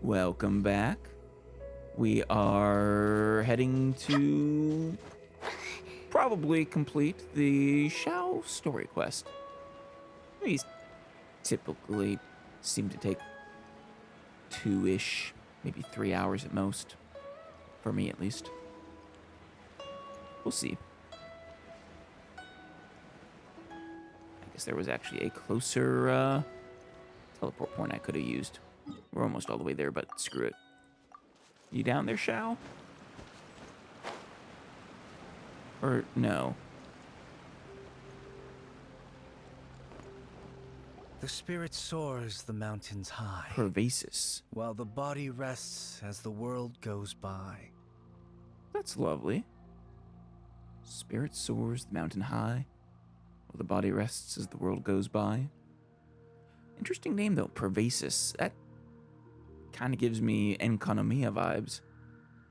Welcome back. We are heading to probably complete the Shao story quest. These typically seem to take 2-ish, maybe 3 hours at most. For me, at least. We'll see. I guess there was actually a closer teleport point I could have used. We're almost all the way there, but screw it. You down there, Shao? Or no? The spirit soars the mountains high, Pervas. while the body rests as the world goes by. That's lovely. Spirit soars the mountain high, while the body rests as the world goes by. Interesting name, though, Pervas. That kind of gives me Enkonomia vibes.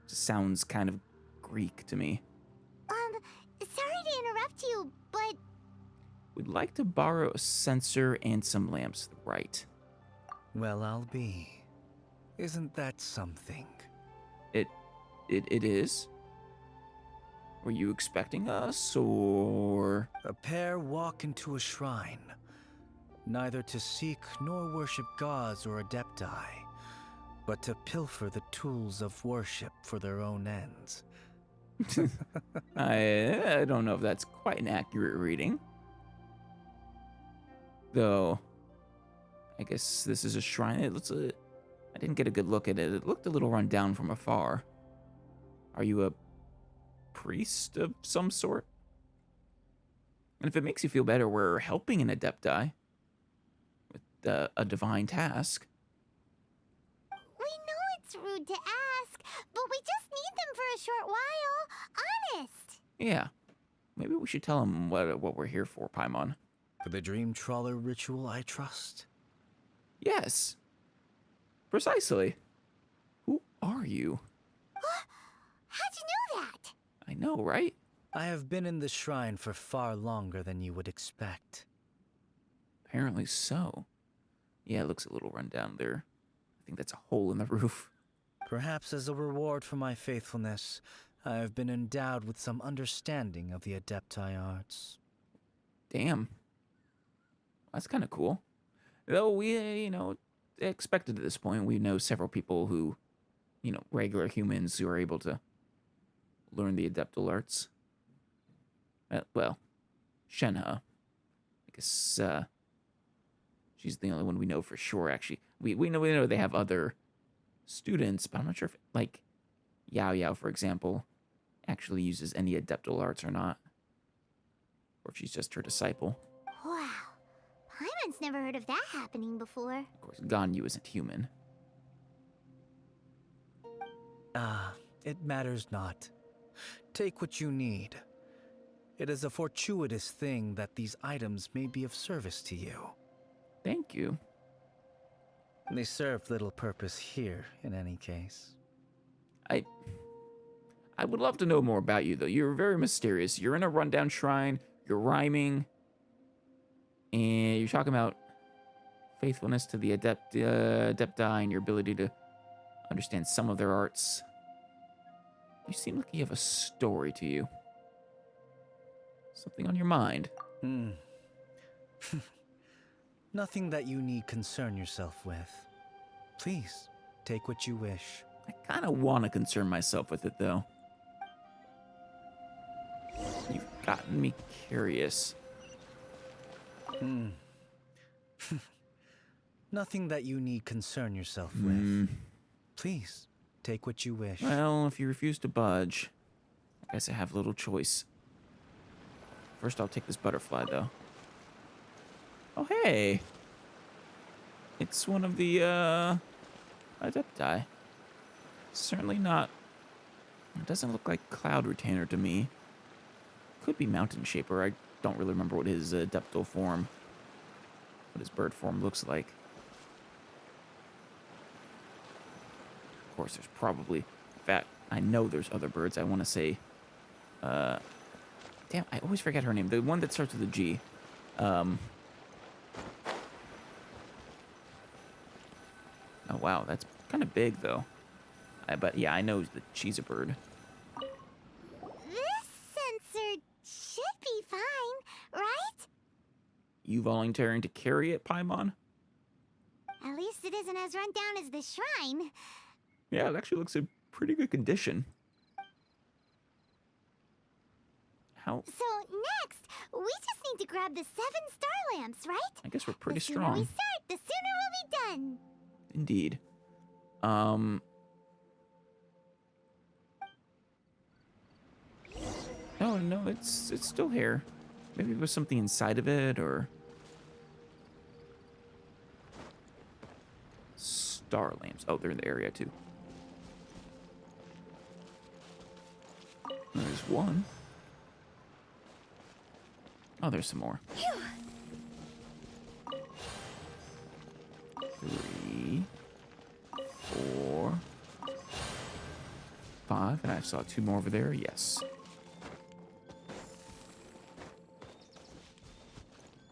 Just sounds kind of Greek to me. Sorry to interrupt you, but We'd like to borrow a sensor and some lamps, right? Well, I'll be. Isn't that something? It is? Were you expecting us, or...? A pair walk into a shrine, neither to seek nor worship gods or adepti, but to pilfer the tools of worship for their own ends. I don't know if that's quite an accurate reading. Though, I guess this is a shrine. It looks I didn't get a good look at it. It looked a little run down from afar. Are you a priest of some sort? And if it makes you feel better, we're helping an adepti with a divine task. we know it's rude to ask, but we just need them for a short while. Honest. Yeah, maybe we should tell him what we're here for, Paimon. For the dream trawler ritual, I trust. Yes, precisely. Who are you? How'd you know that? I know, right? I have been in the shrine for far longer than you would expect. Apparently so. Yeah, it looks a little run down there. I think that's a hole in the roof. Perhaps as a reward for my faithfulness, I have been endowed with some understanding of the adepti arts. Damn. That's kind of cool. Though we, expected at this point, we know several people who, regular humans who are able to learn the adeptal arts. Well, Shenhe. I guess she's the only one we know for sure, actually. We know they have other students, but I'm not sure if, like, Yao Yao, for example, actually uses any adeptal arts or not. Or if she's just her disciple. Wow. Paimon's never heard of that happening before. Of course, Ganyu isn't human. It matters not. Take what you need. It is a fortuitous thing that these items may be of service to you. Thank you. They serve little purpose here, in any case. I would love to know more about you, though. You're very mysterious. You're in a rundown shrine. You're rhyming. And you're talking about faithfulness to the adepti and your ability to understand some of their arts. You seem like you have a story to you. Something on your mind. Nothing that you need concern yourself with. Please, take what you wish. I kind of want to concern myself with it, though. You've gotten me curious. Nothing that you need concern yourself with. Please, take what you wish. Well, if you refuse to budge, I guess I have little choice. First, I'll take this butterfly, though. Oh, hey! It's one of the, adepti. Certainly not... It doesn't look like Cloud Retainer to me. Could be Mountain Shaper. I don't really remember what his adeptal form, what his bird form looks like. Of course, there's probably... In fact, I know there's other birds. I want to say... Damn, I always forget her name. The one that starts with a G. Oh, wow. That's kind of big, though. But yeah, I know that she's a bird. This sensor should be fine, right? You volunteering to carry it, Paimon? At least it isn't as run down as the shrine. Yeah, it actually looks in pretty good condition. How? So next, we just need to grab the 7-star lamps, right? I guess we're pretty The sooner we strong. start, the sooner we'll be done. Indeed. Oh, no, it's still here. Maybe there was something inside of it, or... Star lamps. Oh, they're in the area, too. There's one. Oh, there's some more. Phew. 3, 4, 5, and I saw 2 more over there. Yes.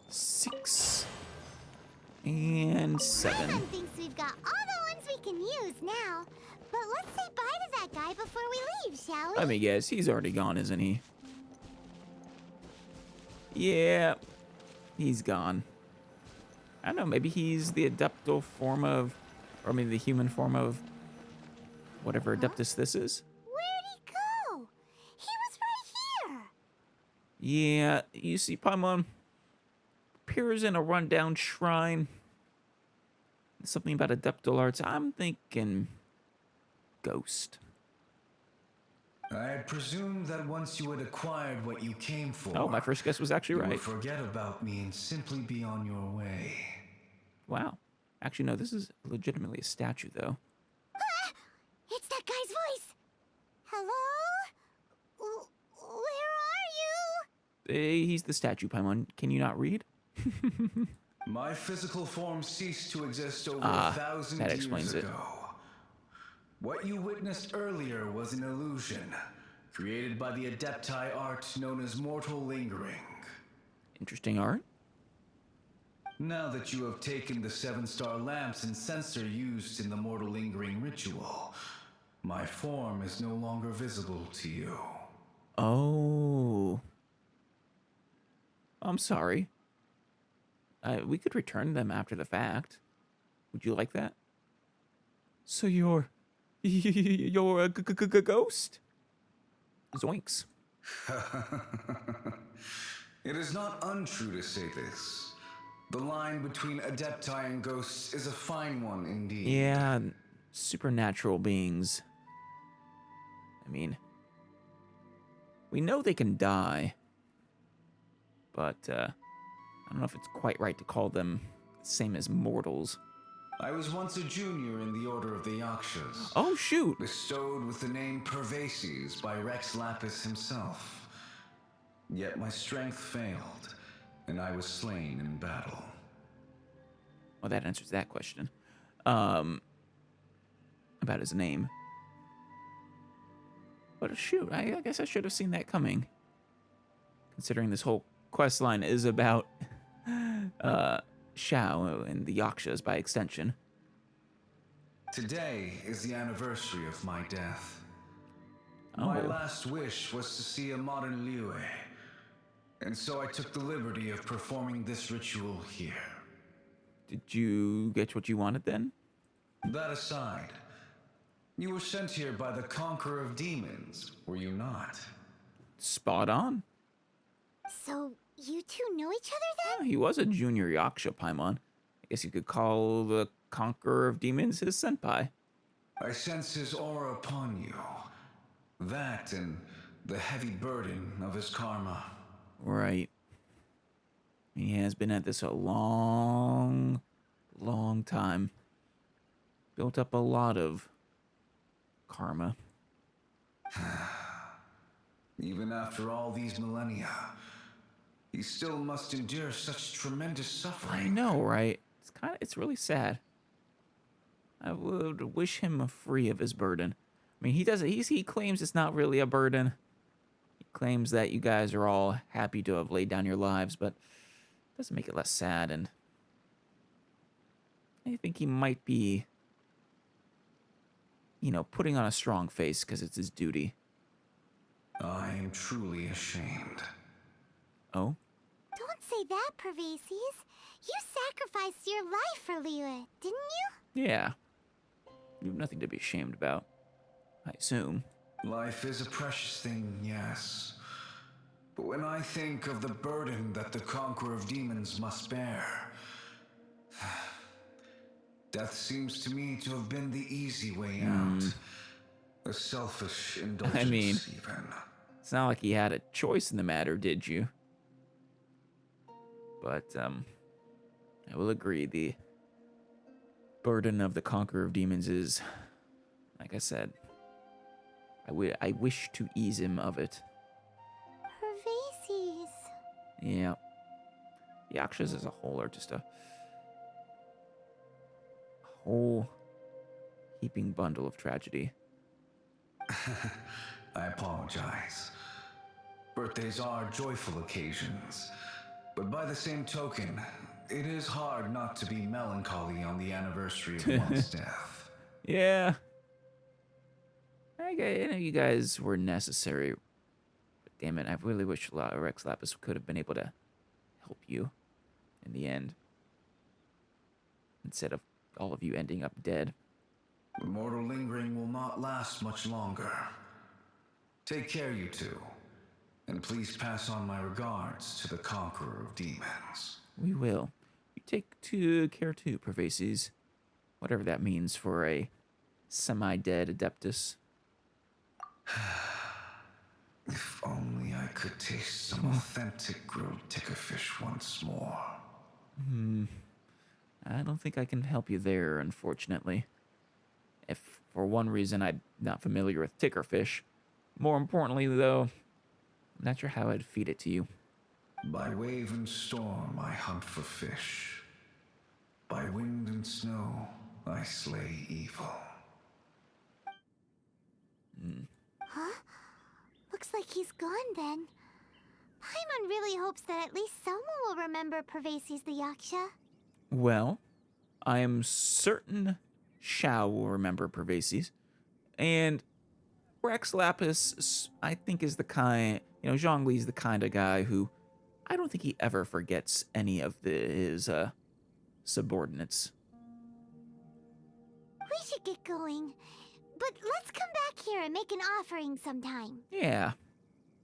6 and 7. Paimon thinks we've got all the ones we can use now. But let's say bye to that guy before we leave, shall we? Let me guess, he's already gone, isn't he? Yeah, he's gone. I don't know, maybe he's the adeptal form of, or maybe the human form of whatever Adeptus this is. Where'd he go? He was right here. Yeah, you see, Paimon appears in a rundown shrine. Something about adeptal arts. I'm thinking ghost. I presumed that once you had acquired what you came for, Oh, my first guess was actually you right. would forget about me and simply be on your way. Wow. Actually, no, this is legitimately a statue, though. Ah, it's that guy's voice. Hello? Where are you? He's the statue, Paimon. Can you not read? My physical form ceased to exist over Ah, 1,000 that years explains it. ago. What you witnessed earlier was an illusion, created by the Adepti art known as mortal lingering. Interesting art. Now that you have taken the 7-star lamps and sensor used in the mortal lingering ritual, my form is no longer visible to you. Oh. I'm sorry. We could return them after the fact. Would you like that? So you're a ghost? Zoinks. It is not untrue to say this. The line between Adepti and ghosts is a fine one indeed. Yeah, supernatural beings. I mean, we know they can die, but I don't know if it's quite right to call them the same as mortals. I was once a junior in the Order of the Yakshas, Oh, shoot. bestowed with the name Pervas by Rex Lapis himself. Yet my strength failed, and I was slain in battle. Well, that answers that question. About his name. But shoot, I guess I should have seen that coming. Considering this whole quest line is about Shao and the Yakshas by extension. Today is the anniversary of my death. My Oh. last wish was to see a modern Liyue, and so I took the liberty of performing this ritual here. Did you get what you wanted then? That aside, you were sent here by the Conqueror of Demons, were you not? Spot on. So, you two know each other Oh, he was a junior Yaksha, Paimon. I guess you could call the Conqueror of Demons his senpai. I sense his aura upon you. That and the heavy burden of his karma. Right. He has been at this a long, long time. Built up a lot of karma. Even after all these millennia, he still must endure such tremendous suffering. I know, right? It's really sad. I would wish him free of his burden. I mean, he claims it's not really a burden. He claims that you guys are all happy to have laid down your lives, but it doesn't make it less sad, and I think he might be putting on a strong face because it's his duty. I am truly ashamed. Oh? Don't say that, Pervas. You sacrificed your life for Liyue, didn't you? Yeah. You have nothing to be ashamed about, I assume. Life is a precious thing, yes. But when I think of the burden that the conqueror of demons must bear, death seems to me to have been the easy way out. A selfish indulgence, I mean, even. it's not like he had a choice in the matter, did you? But, I will agree, the burden of the conqueror of demons is, like I said, I wish to ease him of it. Pervas. Yeah. Yakshas as a whole are just a whole heaping bundle of tragedy. I apologize. Birthdays are joyful occasions, but by the same token, it is hard not to be melancholy on the anniversary of one's death. Yeah. I know you guys were necessary, but damn it, I really wish Rex Lapis could have been able to help you in the end, instead of all of you ending up dead. Mortal lingering will not last much longer. Take care, you two, and please pass on my regards to the conqueror of demons. We will. You take care too, Pervases. Whatever that means for a semi-dead Adeptus. If only I could taste some authentic grilled tickerfish once more. I don't think I can help you there, unfortunately. If for one reason I'm not familiar with tickerfish. More importantly, though, I'm not sure how I'd feed it to you. By wave and storm I hunt for fish. By wind and snow I slay evil. Huh? Looks like he's gone then. Paimon really hopes that at least someone will remember Pervas the Yaksha. Well, I am certain Shao will remember Pervases. And Rex Lapis, I think, is the kind... Zhongli's the kind of guy who... I don't think he ever forgets any of his subordinates. We should get going. But let's come back here and make an offering sometime. Yeah,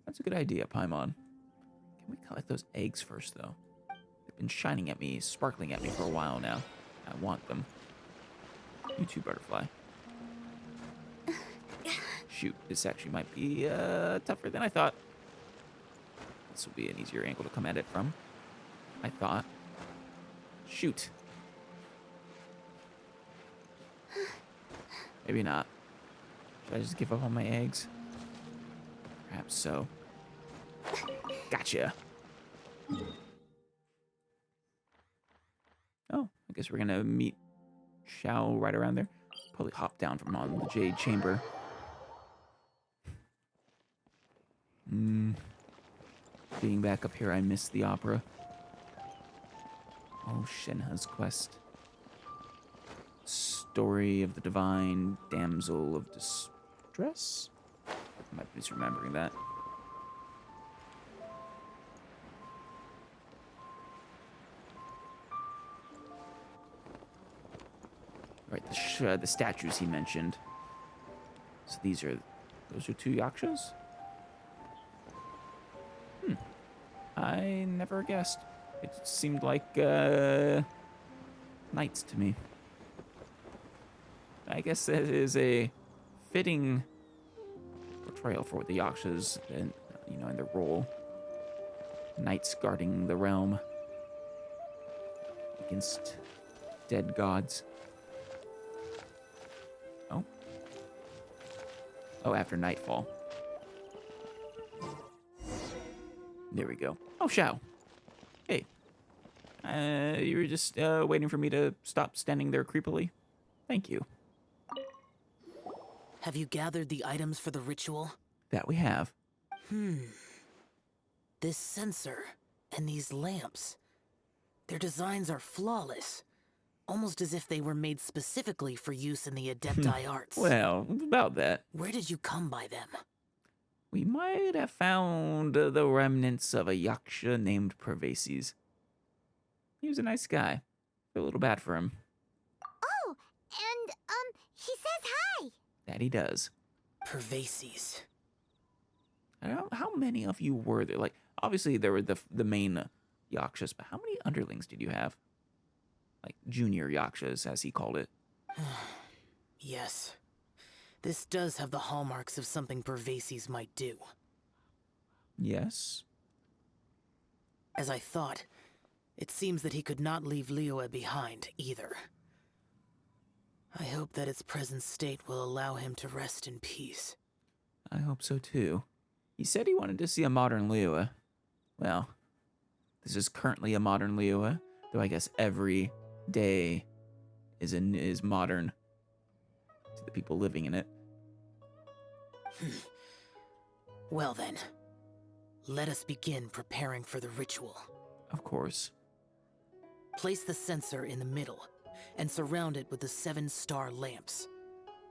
that's a good idea, Paimon. Can we collect those eggs first, though? They've been shining at me, sparkling at me for a while now. I want them. You too, Butterfly. Shoot, this actually might be tougher than I thought. This will be an easier angle to come at it from, I thought. Shoot. Maybe not. Should I just give up on my eggs? Perhaps so. Gotcha. Oh, I guess we're gonna meet Shao right around there. Probably hop down from on the Jade Chamber. Being back up here, I missed the opera. Oh, Shenhe's quest. Story of the Divine Damsel of Distress? I might be misremembering that. Right, the statues he mentioned. So those are two Yakshas? I never guessed. It seemed like knights to me. I guess that is a fitting portrayal for the Yakshas and in their role. Knights guarding the realm against dead gods. Oh, after nightfall. There we go. Oh, Shao. Hey. You were just waiting for me to stop standing there creepily? Thank you. Have you gathered the items for the ritual? That we have. This censer and these lamps. Their designs are flawless. Almost as if they were made specifically for use in the Adepti arts. Well, about that. Where did you come by them? We might have found the remnants of a Yaksha named Pervas. He was a nice guy. Feel a little bad for him. Oh, and, he says hi. That he does. Pervas. I don't know, how many of you were there? Like, obviously there were the main Yakshas, but how many underlings did you have? Like, junior Yakshas, as he called it. Yes. This does have the hallmarks of something Pervas might do. Yes? As I thought, it seems that he could not leave Liyue behind, either. I hope that its present state will allow him to rest in peace. I hope so, too. He said he wanted to see a modern Liyue. Well, this is currently a modern Liyue, though I guess every day is modern to the people living in it. Well then, let us begin preparing for the ritual. Of course. Place the censer in the middle, and surround it with the 7-star lamps.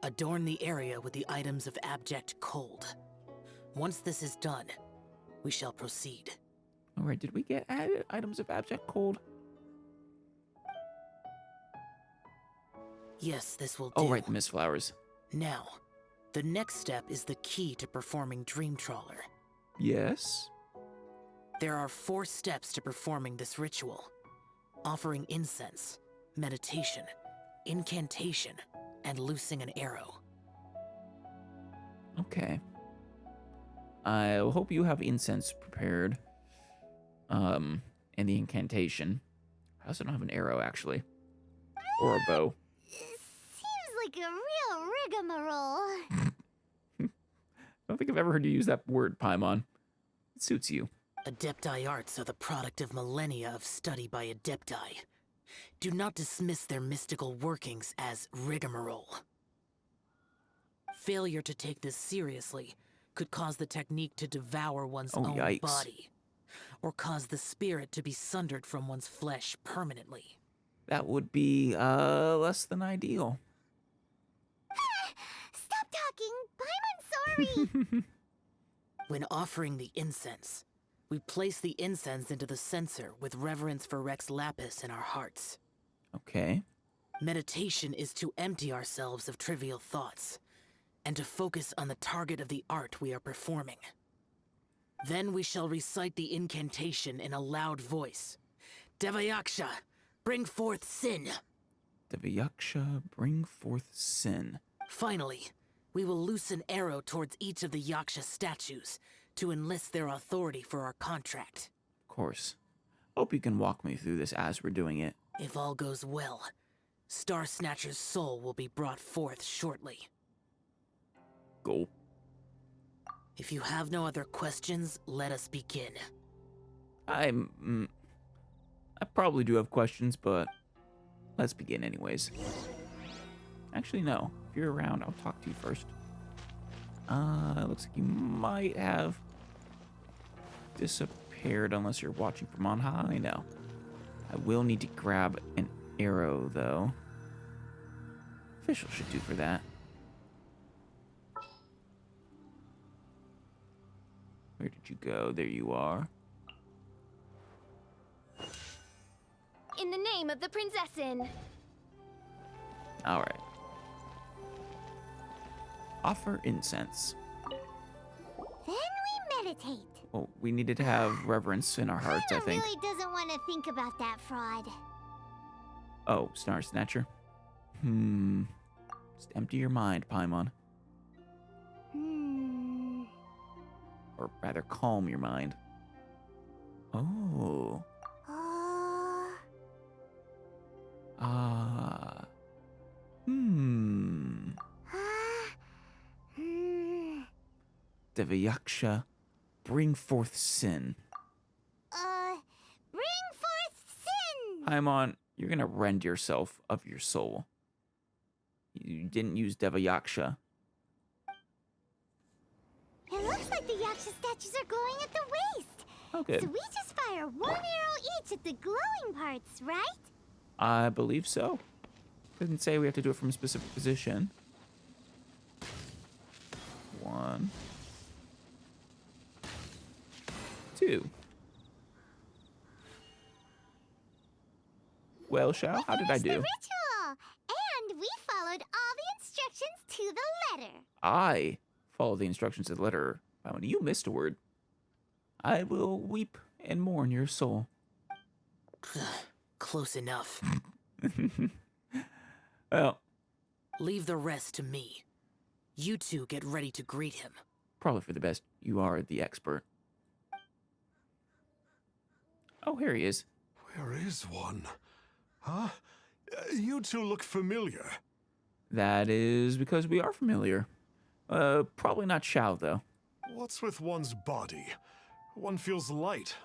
Adorn the area with the items of abject cold. Once this is done, we shall proceed. Alright, did we get added items of abject cold? Yes, this will do. Oh, right, the mist flowers. Now, the next step is the key to performing Dream Trawler. Yes? There are 4 steps to performing this ritual. Offering incense, meditation, incantation, and loosing an arrow. Okay. I hope you have incense prepared. And the incantation. I also don't have an arrow, actually. Or a bow. Seems like a real rigmarole. I don't think I've ever heard you use that word, Paimon. It suits you. Adepti arts are the product of millennia of study by Adepti. Do not dismiss their mystical workings as rigmarole. Failure to take this seriously could cause the technique to devour one's own yikes. body, or cause the spirit to be sundered from one's flesh permanently. That would be, less than ideal. Stop talking! Paimon's sorry! When offering the incense, we place the incense into the censer with reverence for Rex Lapis in our hearts. Okay. Meditation is to empty ourselves of trivial thoughts, and to focus on the target of the art we are performing. Then we shall recite the incantation in a loud voice. Devayaksha, bring forth sin. Devayaksha, bring forth sin. Finally, we will loose an arrow towards each of the Yaksha statues to enlist their authority for our contract. Of course. Hope you can walk me through this as we're doing it. If all goes well, Star Snatcher's soul will be brought forth shortly. Go. If you have no other questions, let us begin. I probably do have questions, but let's begin anyways. Actually, no. If you're around, I'll talk to you first. Looks like you might have disappeared unless you're watching from on high. No. I will need to grab an arrow, though. Official should do for that. Where did you go? There you are. In the name of the Prinzessin. Alright. Offer incense. Then we meditate. Well, we needed to have reverence in our hearts, I Paimon think. really doesn't want to think about that fraud. Oh, Star Snatcher. Just empty your mind, Paimon. Or rather, calm your mind. Oh. Ah. Devayaksha, bring forth sin. Bring forth sin! Paimon, you're gonna rend yourself of your soul. You didn't use Devayaksha. It looks like the Yaksha statues are glowing at the waist. Oh, good. So we just fire one arrow each at the glowing parts, right? I believe so. Doesn't say we have to do it from a specific position. 1, 2. Well, Shao, how did I Finished the do? ritual, and we followed all the instructions to the letter. I follow the instructions to the letter. Paimon, you missed a word. I will weep and mourn your soul. Close enough. Well, Leave the rest to me. You two get ready to greet him. probably for the best. You are the expert. Oh, here he is. Where is one? Huh? You two look familiar. That is because we are familiar. Probably not Shao, though. What's with one's body? One feels light,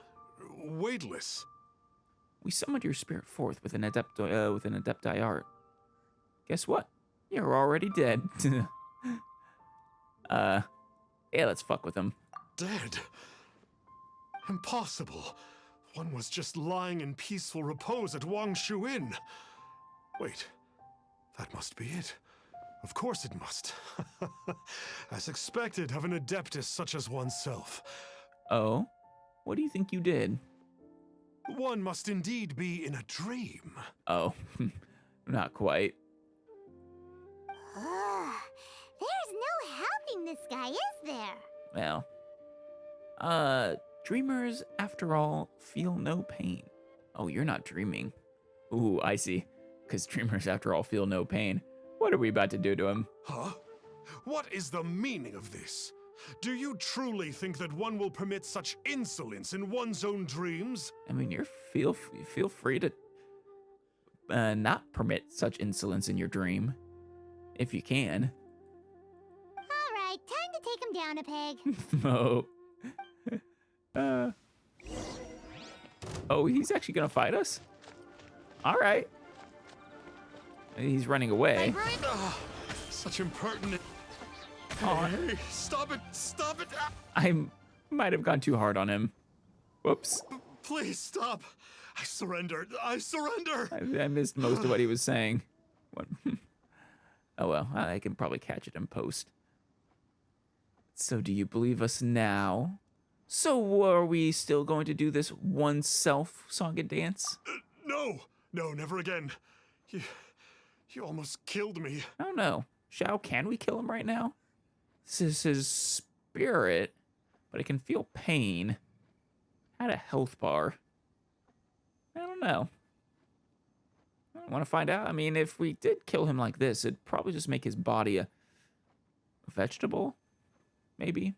weightless. We summoned your spirit forth with an adepti art. Guess what? You're already dead. Yeah, let's fuck with him. Dead? Impossible. One was just lying in peaceful repose at Wangshu Inn. Wait, that must be it. Of course it must. As expected of an adeptus such as oneself. Oh? What do you think you did? One must indeed be in a dream. Oh, not quite. Ugh, there's no helping this guy, is there? Well, dreamers, after all, feel no pain. Oh, you're not dreaming. Ooh, I see. Because dreamers, after all, feel no pain. What are we about to do to him? Huh? What is the meaning of this? Do you truly think that one will permit such insolence in one's own dreams? I mean, feel free to not permit such insolence in your dream, if you can. All right, time to take him down a peg. Oh. Oh, he's actually gonna fight us? All right. He's running away. Such impertinent. Aw. Hey, stop it! Stop it! Ah, I might have gone too hard on him. Whoops. please stop! I surrender! I surrender! I missed most of what he was saying. What? Oh well, I can probably catch it in post. So do you believe us now? So are we still going to do this oneself song and dance? No! No, never again. You almost killed me. I don't know. Shao, can we kill him right now? This is his spirit, but I can feel pain. Had a health bar. I don't know. I want to find out. I mean, if we did kill him like this, it'd probably just make his body a vegetable. Maybe.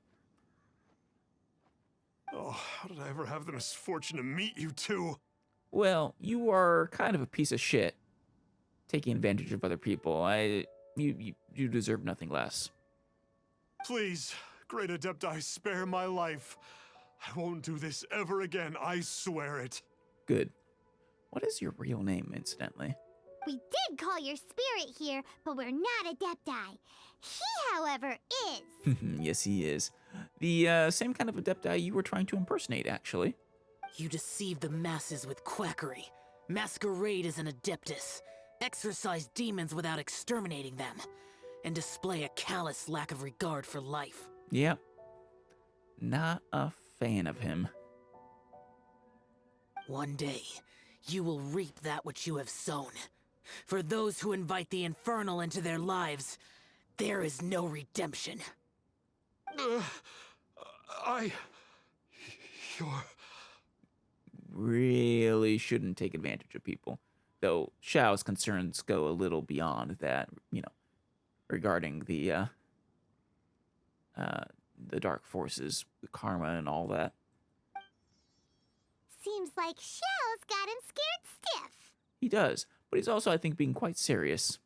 Oh, how did I ever have the misfortune to meet you two? Well, you are kind of a piece of shit. Taking advantage of other people. You deserve nothing less. Please, great Adepti, spare my life. I won't do this ever again, I swear it. Good. What is your real name, incidentally? We did call your spirit here, but we're not Adepti. He, however, is. Yes, he is. The same kind of adepti you were trying to impersonate, actually. You deceive the masses with quackery, masquerade as an adeptus, exorcise demons without exterminating them, and display a callous lack of regard for life. Yep. Not a fan of him. One day, you will reap that which you have sown. For those who invite the infernal into their lives, there is no redemption. You're... Really shouldn't take advantage of people. Though Shao's concerns go a little beyond that, regarding the dark forces, the karma and all that. Seems like Shell's got him scared stiff. He does, but he's also, I think, being quite serious.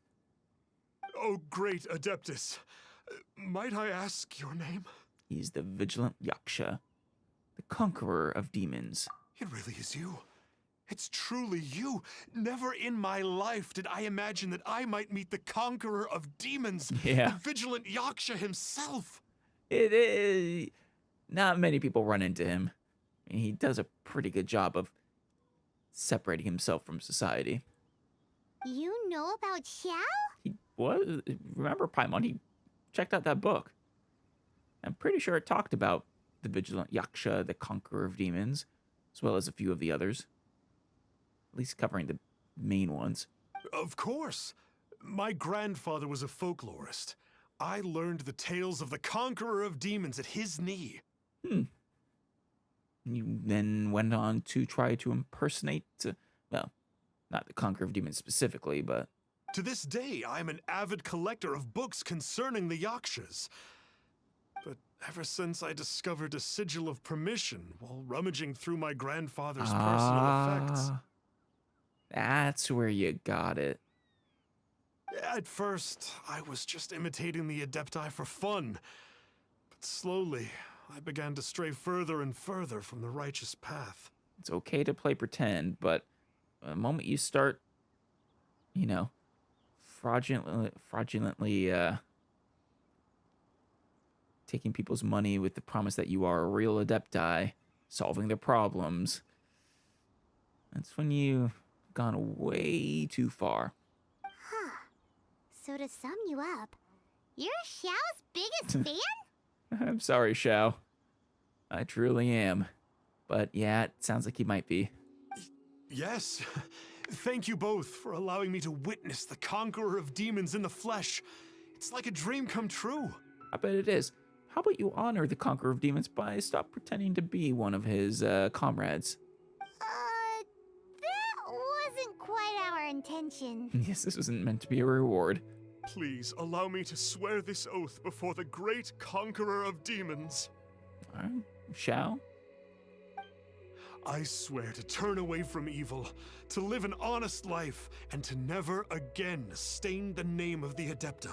Oh, great Adeptus. Might I ask your name? He's the vigilant Yaksha, the conqueror of demons. It really is you. It's truly you. Never in my life did I imagine that I might meet the conqueror of demons, Yeah. the vigilant Yaksha himself. It is... Not many people run into him. I mean, he does a pretty good job of separating himself from society. You know about Xiao? He was. Remember, Paimon, he checked out that book. I'm pretty sure it talked about the Vigilant Yaksha, the Conqueror of Demons, as well as a few of the others. At least covering the main ones. Of course. My grandfather was a folklorist. I learned the tales of the Conqueror of Demons at his knee. You then went on to try to impersonate, well, not the Conqueror of Demons specifically, but... To this day, I am an avid collector of books concerning the Yakshas. But ever since I discovered a sigil of permission while rummaging through my grandfather's personal effects... That's where you got it. At first, I was just imitating the Adepti for fun. But slowly, I began to stray further and further from the righteous path. It's okay to play pretend, but the moment you start, you know, fraudulently taking people's money with the promise that you are a real Adepti, solving their problems, that's when you've gone way too far. Huh. So to sum you up, you're Xiao's biggest fan? I'm sorry, Xiao. I truly am. But yeah, it sounds like he might be. Yes. Thank you both for allowing me to witness the Conqueror of Demons in the flesh. It's like a dream come true. I bet it is. How about you honor the Conqueror of Demons by stop pretending to be one of his comrades? That wasn't quite our intention. Yes, this wasn't meant to be a reward. Please allow me to swear this oath before the great Conqueror of Demons. All right, Xiao? I swear to turn away from evil, to live an honest life, and to never again stain the name of the Adepti.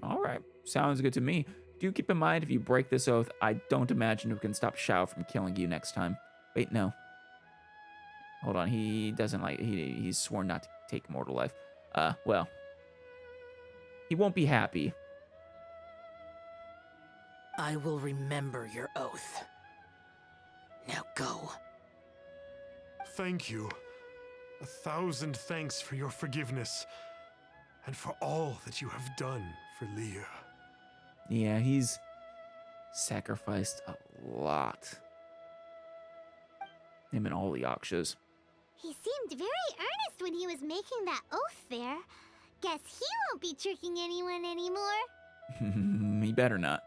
All right, sounds good to me. Do keep in mind, if you break this oath, I don't imagine we can stop Xiao from killing you next time. Wait, no. Hold on, he doesn't like, he's sworn not to take mortal life. Well, he won't be happy. I will remember your oath. Now go. Thank you. 1,000 thanks for your forgiveness, and for all that you have done for Leah. Yeah, he's sacrificed a lot. Him and all the Yakshas. He seemed very earnest when he was making that oath there. Guess he won't be tricking anyone anymore. He better not.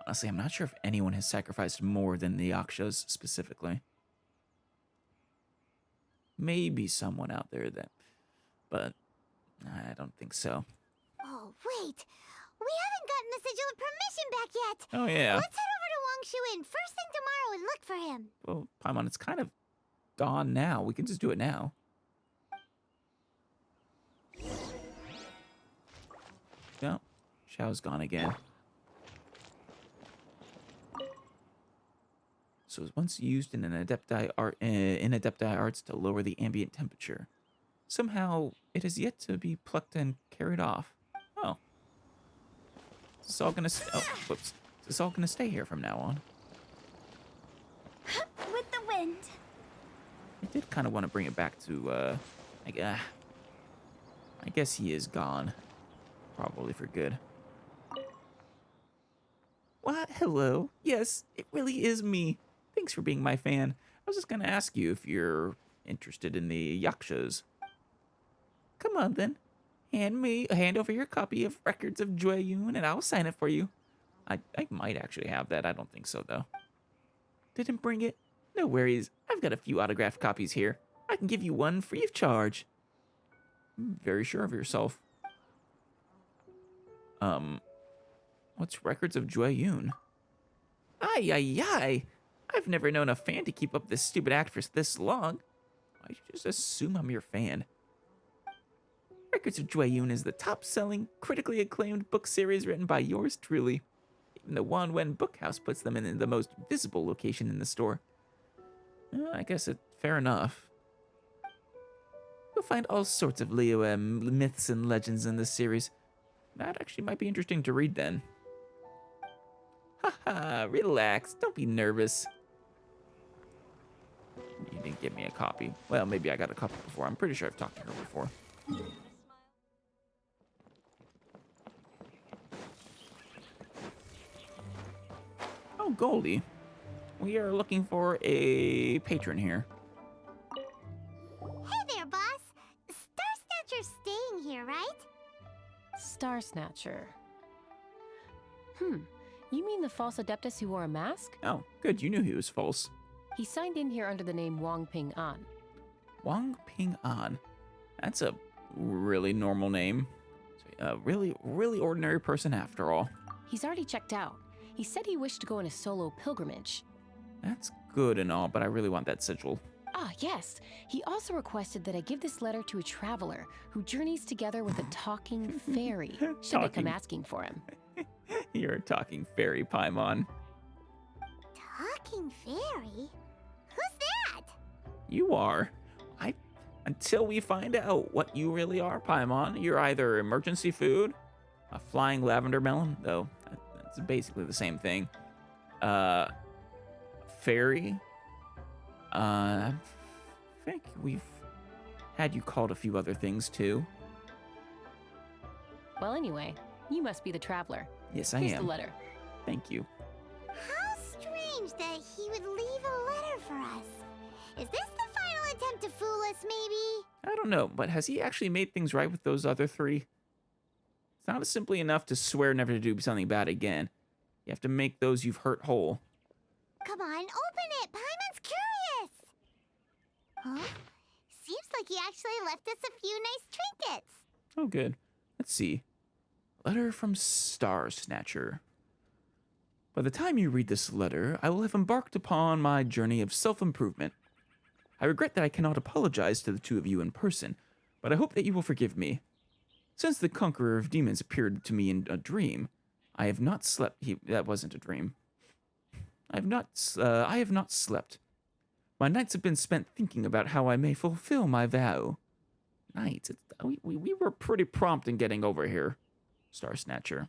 Honestly, I'm not sure if anyone has sacrificed more than the Yakshas specifically. Maybe someone out there that, but I don't think so. Oh, wait. We haven't gotten the sigil of permission back yet. Oh, yeah. Let's head over to Wangshu Inn first thing tomorrow and look for him. Well, Paimon, it's kind of dawn now. We can just do it now. No, Xiao's gone again. So it was once used in an Adepti arts to lower the ambient temperature. Somehow, it has yet to be plucked and carried off. Oh. Is this all gonna whoops. Is this all gonna stay here from now on? With the wind. I did kind of want to bring it back to, I guess he is gone. Probably for good. What? Hello? Yes, it really is me. Thanks for being my fan. I was just gonna ask you if you're interested in the Yakshas. Come on then. Hand over your copy of Records of Joyun and I'll sign it for you. I might actually have that. I don't think so though. Didn't bring it? No worries. I've got a few autographed copies here. I can give you one free of charge. Very sure of yourself. What's Records of Joyun? Ay. I've never known a fan to keep up this stupid act for this long. I just assume I'm your fan. Records of Joyun is the top-selling, critically acclaimed book series written by yours truly. Even the Wan Wen Bookhouse puts them in the most visible location in the store. I guess it's fair enough. You'll find all sorts of Leo myths and legends in this series. That actually might be interesting to read then. Haha, relax, don't be nervous. You didn't give me a copy. Well, maybe I got a copy before. I'm pretty sure I've talked to her before. Oh, Goldie. We are looking for a patron here. Hey there, boss. Star Snatcher's staying here, right? Star Snatcher. You mean the false Adeptus who wore a mask? Oh, good. You knew he was false. He signed in here under the name Wang Ping An. Wang Ping An. That's a really normal name. A really, really ordinary person after all. He's already checked out. He said he wished to go on a solo pilgrimage. That's good and all, but I really want that sigil. Ah, yes. He also requested that I give this letter to a traveler who journeys together with a talking fairy. Should I come asking for him? You're a talking fairy, Paimon. Talking fairy? Who's that? You are. Until we find out what you really are, Paimon, you're either emergency food, a flying lavender melon, though that's basically the same thing. Fairy. I think we've had you called a few other things too. Well, anyway, you must be the traveler. Yes, I Here's am. the letter. Thank you. How strange that he would leave a letter for us. Is this the final attempt to fool us, maybe? I don't know, but has he actually made things right with those other three? It's not simply enough to swear never to do something bad again. You have to make those you've hurt whole. Come on, open it. Paimon's curious. Huh? Seems like he actually left us a few nice trinkets. Oh, good. Let's see. Letter from Star Snatcher. By the time you read this letter, I will have embarked upon my journey of self-improvement. I regret that I cannot apologize to the two of you in person, but I hope that you will forgive me. Since the Conqueror of Demons appeared to me in a dream, I have not slept. That wasn't a dream. I have not slept. My nights have been spent thinking about how I may fulfill my vow. Nights. We were pretty prompt in getting over here, Star Snatcher.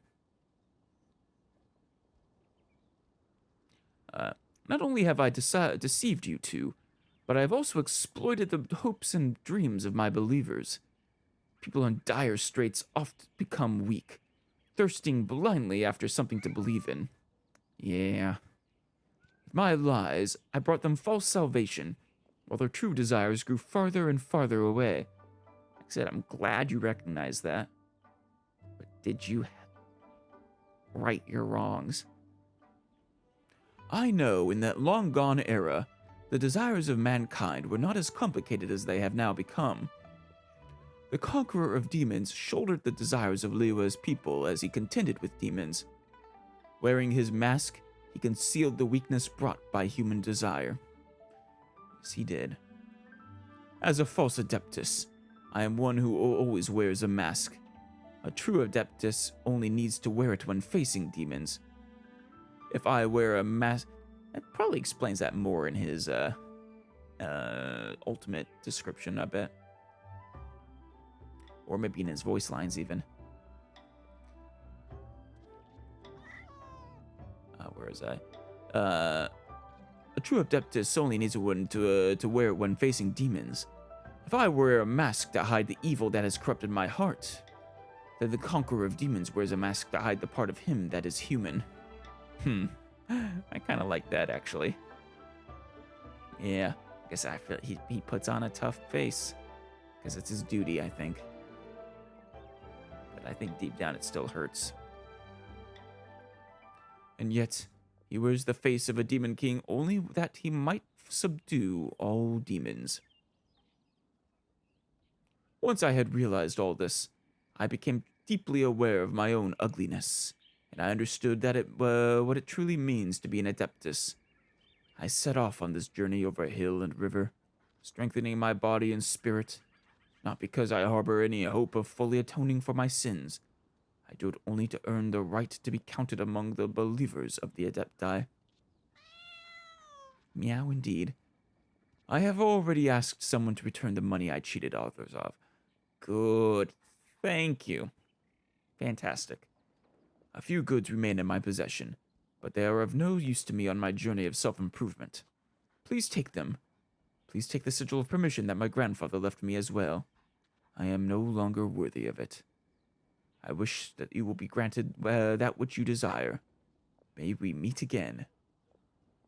Not only have I deceived you two, but I have also exploited the hopes and dreams of my believers. People in dire straits often become weak, thirsting blindly after something to believe in. Yeah. With my lies, I brought them false salvation, while their true desires grew farther and farther away. Like I said, I'm glad you recognize that. But did you right your wrongs? I know in that long-gone era, the desires of mankind were not as complicated as they have now become. The Conqueror of Demons shouldered the desires of Liyue's people as he contended with demons. Wearing his mask, he concealed the weakness brought by human desire. Yes, he did. As a false Adeptus, I am one who always wears a mask. A true Adeptus only needs to wear it when facing demons. If I wear a mask... That probably explains that more in his ultimate description, I bet. Or maybe in his voice lines, even. Where is I? A true Adeptus only needs a one to wear it when facing demons. If I wear a mask to hide the evil that has corrupted my heart, then the Conqueror of Demons wears a mask to hide the part of him that is human. I kind of like that, actually. Yeah, I guess I feel he puts on a tough face, because it's his duty, I think. But I think deep down it still hurts. And yet, he wears the face of a demon king only that he might subdue all demons. Once I had realized all this, I became deeply aware of my own ugliness, and I understood that what it truly means to be an Adeptus. I set off on this journey over hill and river, strengthening my body and spirit, not because I harbor any hope of fully atoning for my sins. I do it only to earn the right to be counted among the believers of the Adepti. Meow indeed. I have already asked someone to return the money I cheated others of. Good. Thank you. Fantastic. A few goods remain in my possession, but they are of no use to me on my journey of self-improvement. Please take them, Please take the sigil of permission that my grandfather left me as well. I am no longer worthy of it. I wish that you will be granted that which you desire. May we meet again.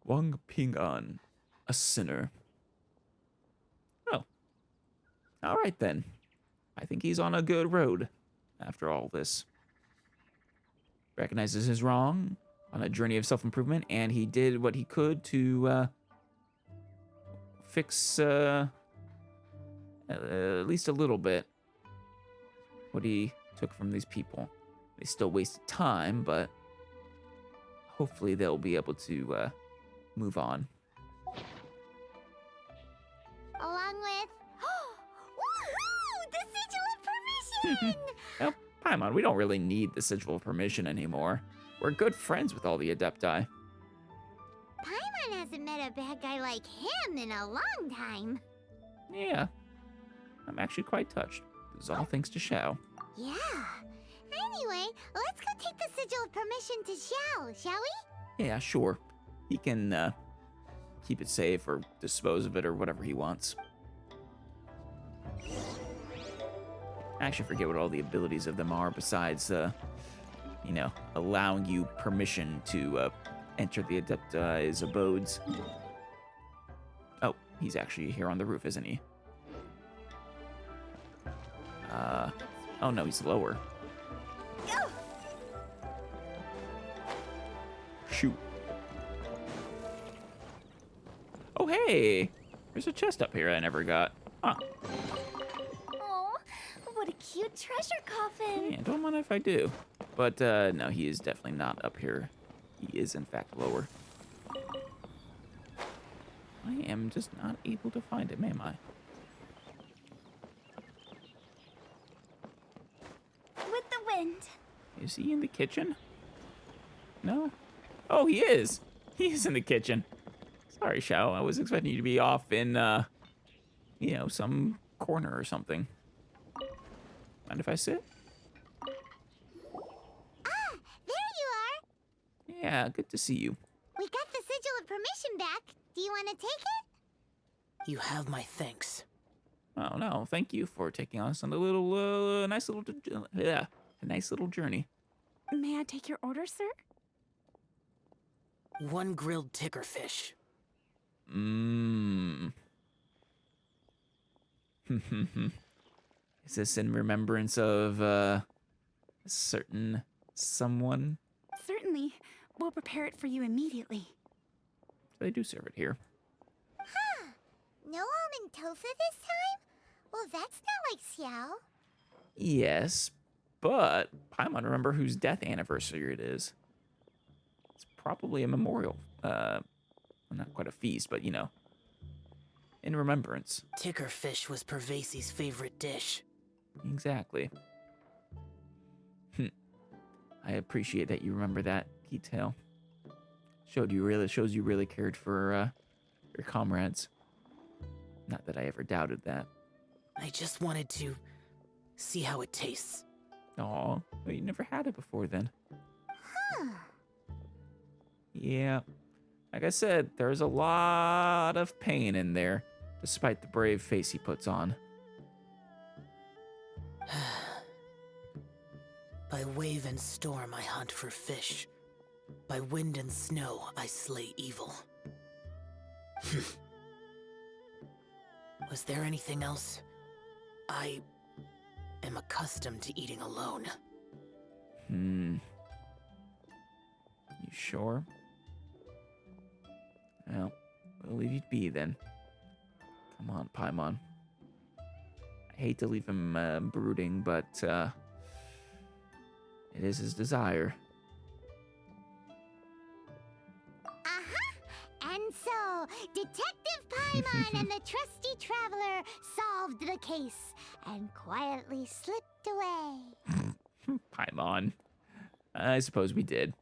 Wang Ping-an, a sinner. Oh. All right, then. I think he's on a good road after all this. Recognizes his wrong on a journey of self-improvement, and he did what he could to fix at least a little bit what he took from these people. They still wasted time, but hopefully they'll be able to move on. Along with... Woohoo! The sigil of permission! Now, Paimon, we don't really need the sigil of permission anymore. We're good friends with all the Adepti. Paimon hasn't met a bad guy like him in a long time. Yeah, I'm actually quite touched. This is all thanks to Xiao. Yeah. Anyway, let's go take the sigil of permission to Xiao, shall we? Yeah, sure. He can keep it safe or dispose of it or whatever he wants. I actually forget what all the abilities of them are besides, you know, allowing you permission to enter the Adepti's abodes. Oh, he's actually here on the roof, isn't he? Oh no, he's lower. Shoot. Oh, hey! There's a chest up here I never got. Huh. Oh, what a cute treasure coffin. Yeah, don't mind if I do. But, no, he is definitely not up here. He is, in fact, lower. I am just not able to find him, am I? With the wind. Is he in the kitchen? No? Oh, he is! He is in the kitchen. Sorry, Xiao. I was expecting you to be off in, you know, some corner or something. Mind if I sit? Ah, there you are. Yeah, good to see you. We got the sigil of permission back. Do you want to take it? You have my thanks. Oh, no, thank you for taking us on a little, nice little journey. May I take your order, sir? One grilled ticker fish. Mmm. Is this in remembrance of, a certain someone? Certainly. We'll prepare it for you immediately. They do serve it here. Huh. No almond tofu this time? Well, that's not like Xiao. Yes, but Paimon, remember whose death anniversary it is. It's probably a memorial. Well, not quite a feast, but, you know, in remembrance. Ticker fish was Pervas's favorite dish. Exactly. I appreciate that you remember that detail. Shows you really cared for your comrades. Not that I ever doubted that. I just wanted to see how it tastes. Aw, well, you never had it before then. Huh. Yeah. Like I said, there's a lot of pain in there, despite the brave face he puts on. By wave and storm I hunt for fish. By wind and snow I slay evil. Was there anything else? I am accustomed to eating alone. You sure? Well, we'll leave you be then. Come on, Paimon. I hate to leave him brooding, but it is his desire. And so, Detective Paimon and the trusty traveler solved the case and quietly slipped away. Paimon. I suppose we did.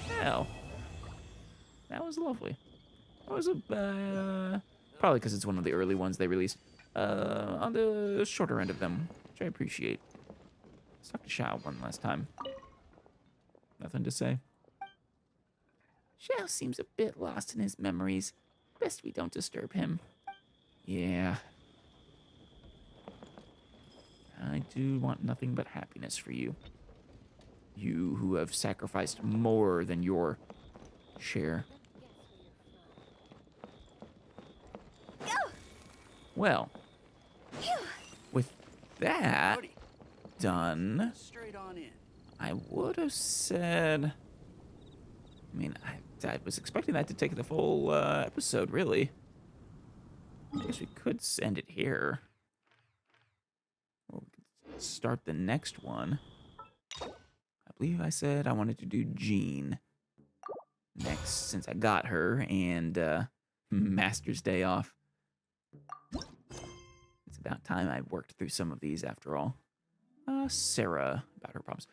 Well, that was lovely. That was probably because it's one of the early ones they released. On the shorter end of them, which I appreciate. Let's talk to Xiao one last time. Nothing to say. Shao seems a bit lost in his memories. Best we don't disturb him. Yeah. I do want nothing but happiness for you. You who have sacrificed more than your share. Well, with that done, Straight on in. I would have said... I mean, I was expecting that to take the full episode, really. I guess we could end it here. Or we could start the next one. I believe I said I wanted to do Jean next, since I got her, and Master's Day off. It's about time I worked through some of these after all. Sarah, about her problems.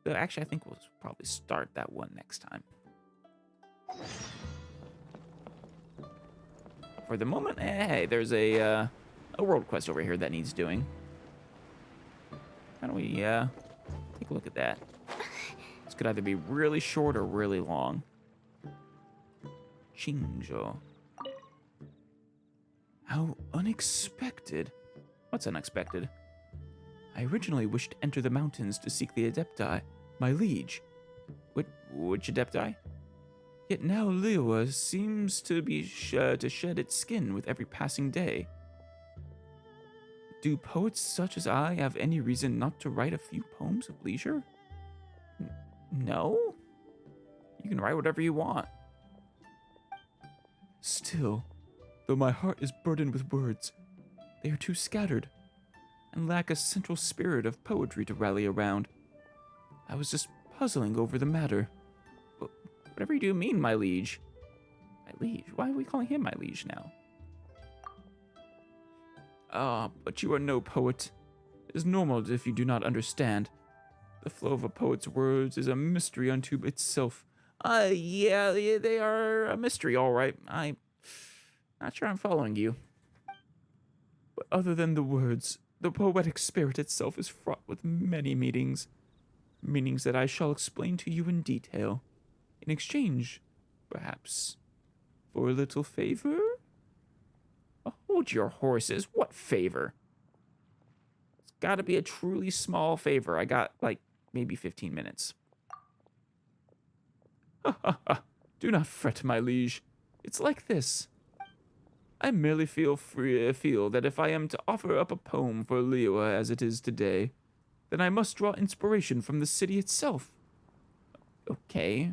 Though actually, I think we'll probably start that one next time. For the moment, hey, there's a world quest over here that needs doing. How do we take a look at that? This could either be really short or really long. Chinjo. How unexpected. What's unexpected? I originally wished to enter the mountains to seek the Adepti, my liege. Which Adepti? Yet now Liyue seems to be to shed its skin with every passing day. Do poets such as I have any reason not to write a few poems of leisure? No? You can write whatever you want. Still, though my heart is burdened with words, they are too scattered and lack a central spirit of poetry to rally around. I was just puzzling over the matter. Whatever you do mean, my liege. My liege? Why are we calling him my liege now? Ah, but you are no poet. It is normal if you do not understand. The flow of a poet's words is a mystery unto itself. Yeah, they are a mystery, all right. I'm not sure I'm following you. But other than the words, the poetic spirit itself is fraught with many meanings. Meanings that I shall explain to you in detail. In exchange, perhaps, for a little favor? Hold your horses. What favor? It's gotta be a truly small favor. I got, like, maybe 15 minutes. Ha ha ha. Do not fret, my liege. It's like this. I merely feel that if I am to offer up a poem for Liyue as it is today, then I must draw inspiration from the city itself. Okay.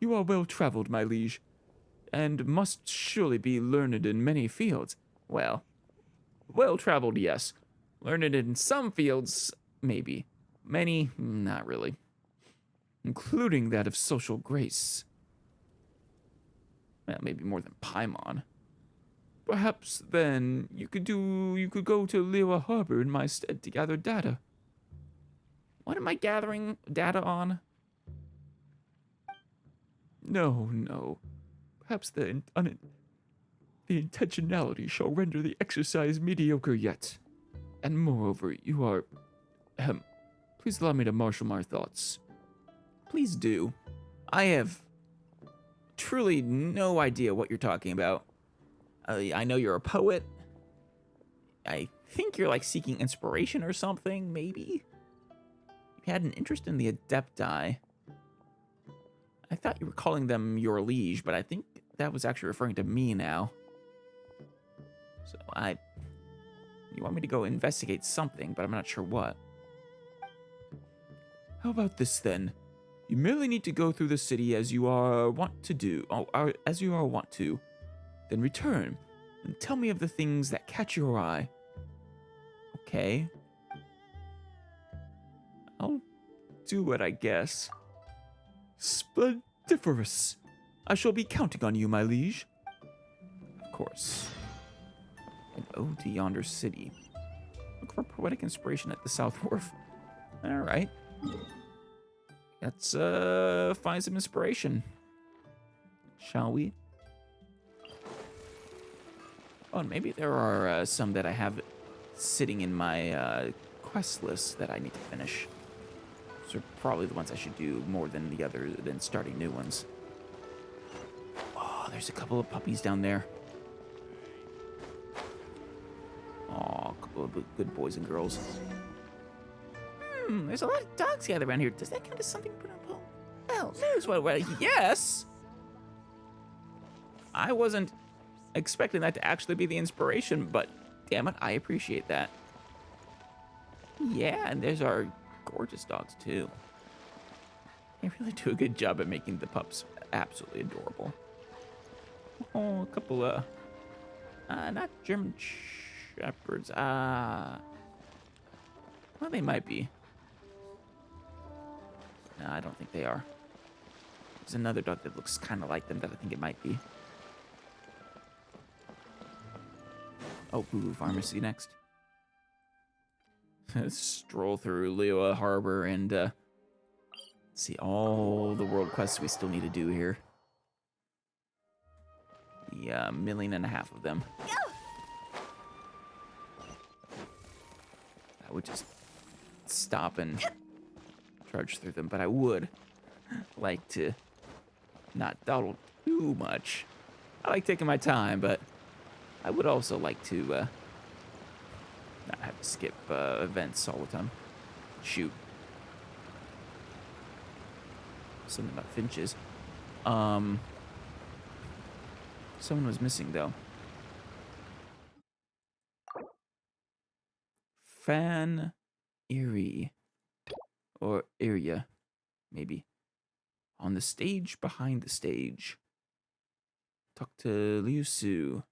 You are well-traveled, my liege, and must surely be learned in many fields. Well, well-traveled, yes. Learned in some fields, maybe. Many, not really. Including that of social grace. Well, maybe more than Paimon. Perhaps, then, you could go to Liyue Harbor in my stead to gather data. What am I gathering data on? No. Perhaps the intentionality shall render the exercise mediocre yet. And moreover, you are... please allow me to marshal my thoughts. Please do. I have truly no idea what you're talking about. I know you're a poet. I think you're, like, seeking inspiration or something, maybe? You had an interest in the Adepti. I thought you were calling them your liege, but I think that was actually referring to me now. So you want me to go investigate something, but I'm not sure what. How about this then? You merely need to go through the city as you are wont to do, then return and tell me of the things that catch your eye. Okay. I'll do it, I guess. Splendiferous. I shall be counting on you, my liege. Of course. An ode to yonder city. Look for poetic inspiration at the South Wharf. All right. Let's find some inspiration. Shall we? Oh, and maybe there are some that I have sitting in my quest list that I need to finish. Those are probably the ones I should do more than the other than starting new ones. Oh, there's a couple of puppies down there. Oh, a couple of good boys and girls. There's a lot of dogs gathered around here. Does that count as something? Well, there's what, yes. I wasn't expecting that to actually be the inspiration, but damn it, I appreciate that. Yeah, and there's our gorgeous dogs too. They really do a good job at making the pups absolutely adorable. Oh, a couple of, not German shepherds. Well, they might be. No, I don't think they are. There's another dog that looks kind of like them that I think it might be. Oh, Boo Pharmacy next. Stroll through Liyue Harbor and see all the world quests we still need to do here. The 1.5 million of them. I would just stop and trudge through them, but I would like to not dawdle too much. I like taking my time, but I would also like to not have to skip events all the time. Shoot. Something about finches. Someone was missing, though. Fan Eerie. Or area, maybe. On the stage behind the stage. Talk to Liu Su.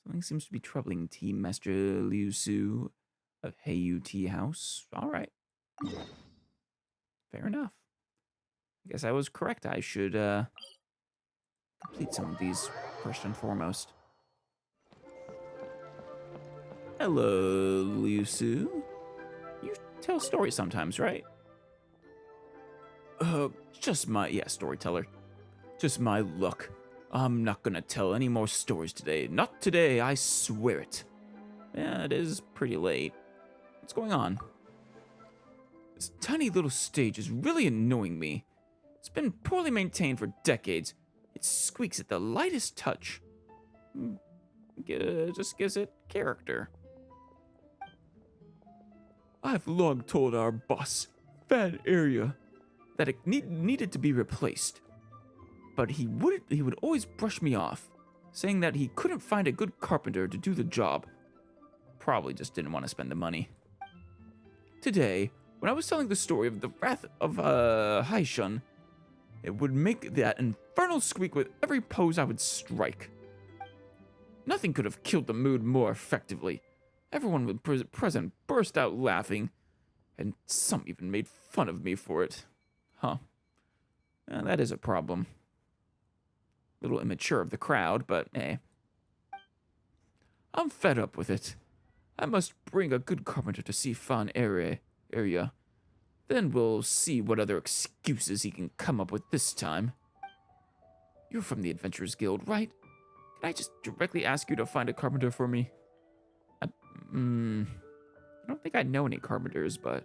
Something seems to be troubling Team Master Liu Su of Heyu Tea House. All right. Fair enough. I guess I was correct. I should complete some of these first and foremost. Hello, Liu Su. You tell stories sometimes, right? Storyteller. Just my luck. I'm not gonna tell any more stories today. Not today, I swear it. Yeah, it is pretty late. What's going on? This tiny little stage is really annoying me. It's been poorly maintained for decades. It squeaks at the lightest touch. Just gives it character. I've long told our boss, Fan Area, that it needed to be replaced. But he would always brush me off, saying that he couldn't find a good carpenter to do the job. Probably just didn't want to spend the money. Today, when I was telling the story of the wrath of Haishun, it would make that infernal squeak with every pose I would strike. Nothing could have killed the mood more effectively. Everyone present burst out laughing, and some even made fun of me for it. Huh. That is a problem. A little immature of the crowd, but hey. I'm fed up with it. I must bring a good carpenter to see Fan Area. Then we'll see what other excuses he can come up with this time. You're from the Adventurers Guild, right? Can I just directly ask you to find a carpenter for me? I don't think I know any carpenters, but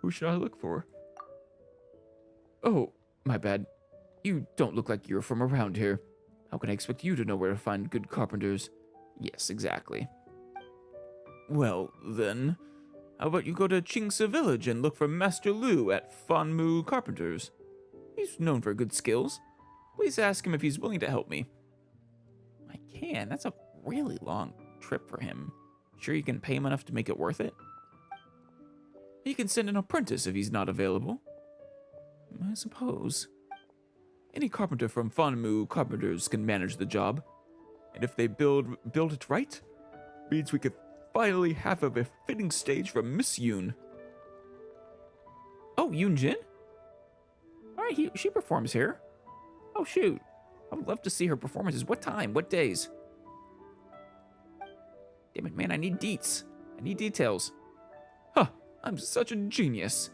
who should I look for? Oh, my bad. You don't look like you're from around here. How can I expect you to know where to find good carpenters? Yes, exactly. Well, then, how about you go to Qingse Village and look for Master Lu at Fanmu Carpenters? He's known for good skills. Please ask him if he's willing to help me. I can. That's a really long trip for him. Sure you can pay him enough to make it worth it? He can send an apprentice if he's not available. I suppose. Any carpenter from Fanmu Carpenters can manage the job. And if they build it right, means we could finally have a befitting stage for Miss Yoon. Oh, Yoon Jin? Alright, she performs here. Oh, shoot. I would love to see her performances. What time? What days? Damn it, man, I need deets. I need details. Huh, I'm such a genius.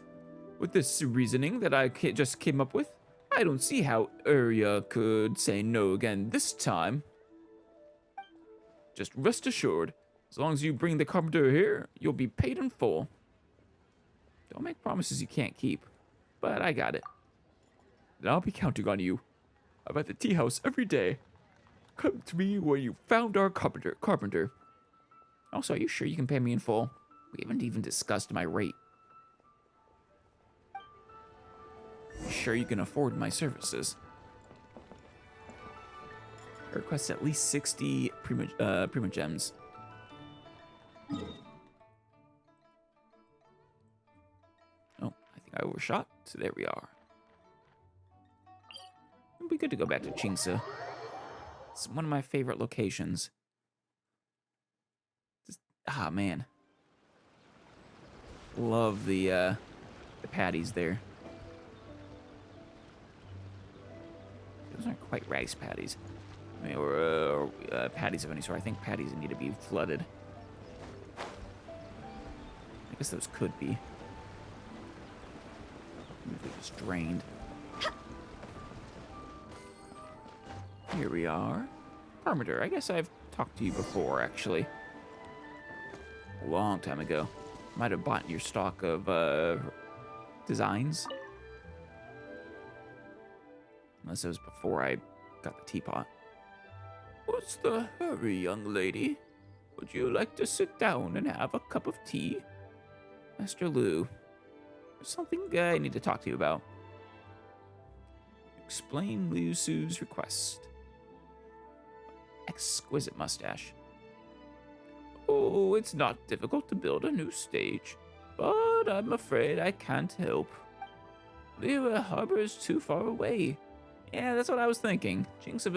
With this reasoning that I just came up with, I don't see how Area could say no again this time. Just rest assured, as long as you bring the carpenter here, you'll be paid in full. Don't make promises you can't keep. But I got it. And I'll be counting on you. I'm at the tea house every day. Come to me when you found our carpenter. Also, are you sure you can pay me in full? We haven't even discussed my rate. You sure you can afford my services? I request at least 60 prima gems. Oh, I think I overshot. So there we are. It'll be good to go back to Chingsa. It's one of my favorite locations. Ah, man. Love the patties there. Those aren't quite rice patties. I mean, or patties of any sort. I think patties need to be flooded. I guess those could be. Maybe they're just drained. Here we are. Permater. I guess I've talked to you before, actually. A long time ago. Might have bought your stock of designs. Unless it was before I got the teapot. What's the hurry, young lady? Would you like to sit down and have a cup of tea? Master Lu, there's something I need to talk to you about. Explain Liu Su's request. Exquisite mustache. Oh, it's not difficult to build a new stage, but I'm afraid I can't help. Liu Harbor is too far away. Yeah, that's what I was thinking. Chingsa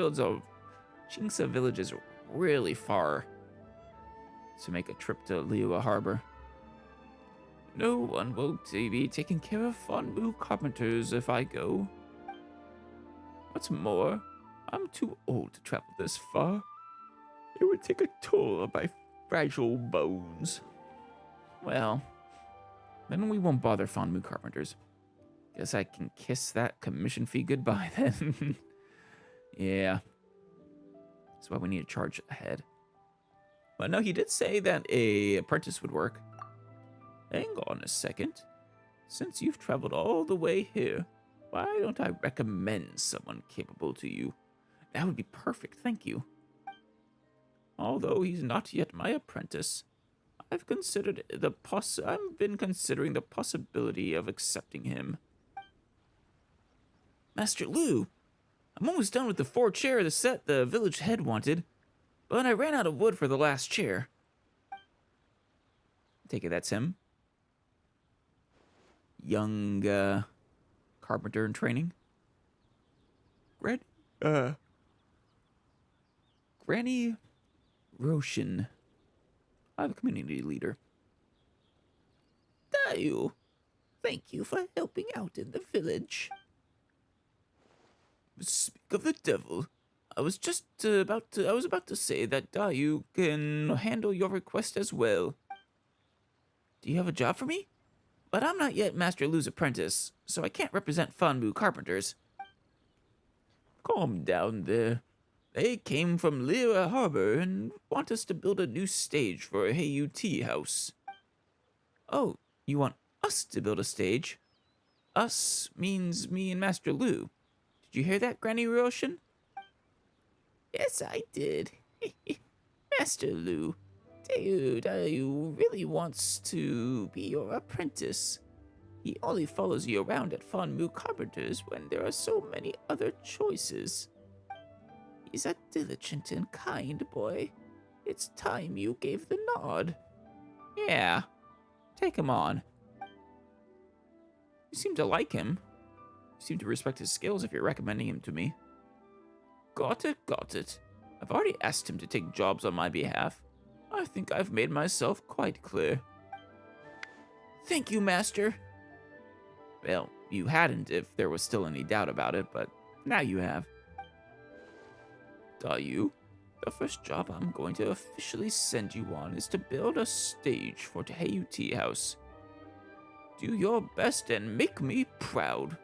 Village is really far to make a trip to Liyue Harbor. No one will be taking care of Fanmu carpenters if I go. What's more, I'm too old to travel this far. It would take a toll on my fragile bones. Well, then we won't bother Fanmu carpenters. Guess I can kiss that commission fee goodbye then. Yeah. That's why we need to charge ahead. But no, he did say that a apprentice would work. Hang on a second. Since you've traveled all the way here, why don't I recommend someone capable to you? That would be perfect, thank you. Although he's not yet my apprentice, I've been considering the possibility of accepting him. Master Lu, I'm almost done with the 4 chair the set the village head wanted, but I ran out of wood for the last chair. Take it that's him. Young, carpenter in training. Granny Roshan. I'm a community leader. Dayu, thank you for helping out in the village. Speak of the devil. I was about to say that Dayu can handle your request as well. Do you have a job for me? But I'm not yet Master Lu's apprentice, so I can't represent Fanmu carpenters. Calm down there. They came from Liyue Harbor and want us to build a new stage for a Heyu tea house. Oh, you want us to build a stage? Us means me and Master Lu. Did you hear that, Granny Roshan? Yes, I did. Master Lu, Dayu really wants to be your apprentice. He only follows you around at Fanmu Carpenters when there are so many other choices. He's a diligent and kind boy. It's time you gave the nod. Yeah, take him on. You seem to like him. You seem to respect his skills if you're recommending him to me. Got it. I've already asked him to take jobs on my behalf. I think I've made myself quite clear. Thank you, Master. Well, you hadn't if there was still any doubt about it, but now you have. Dayu, the first job I'm going to officially send you on is to build a stage for Heyu Tea House. Do your best and make me proud.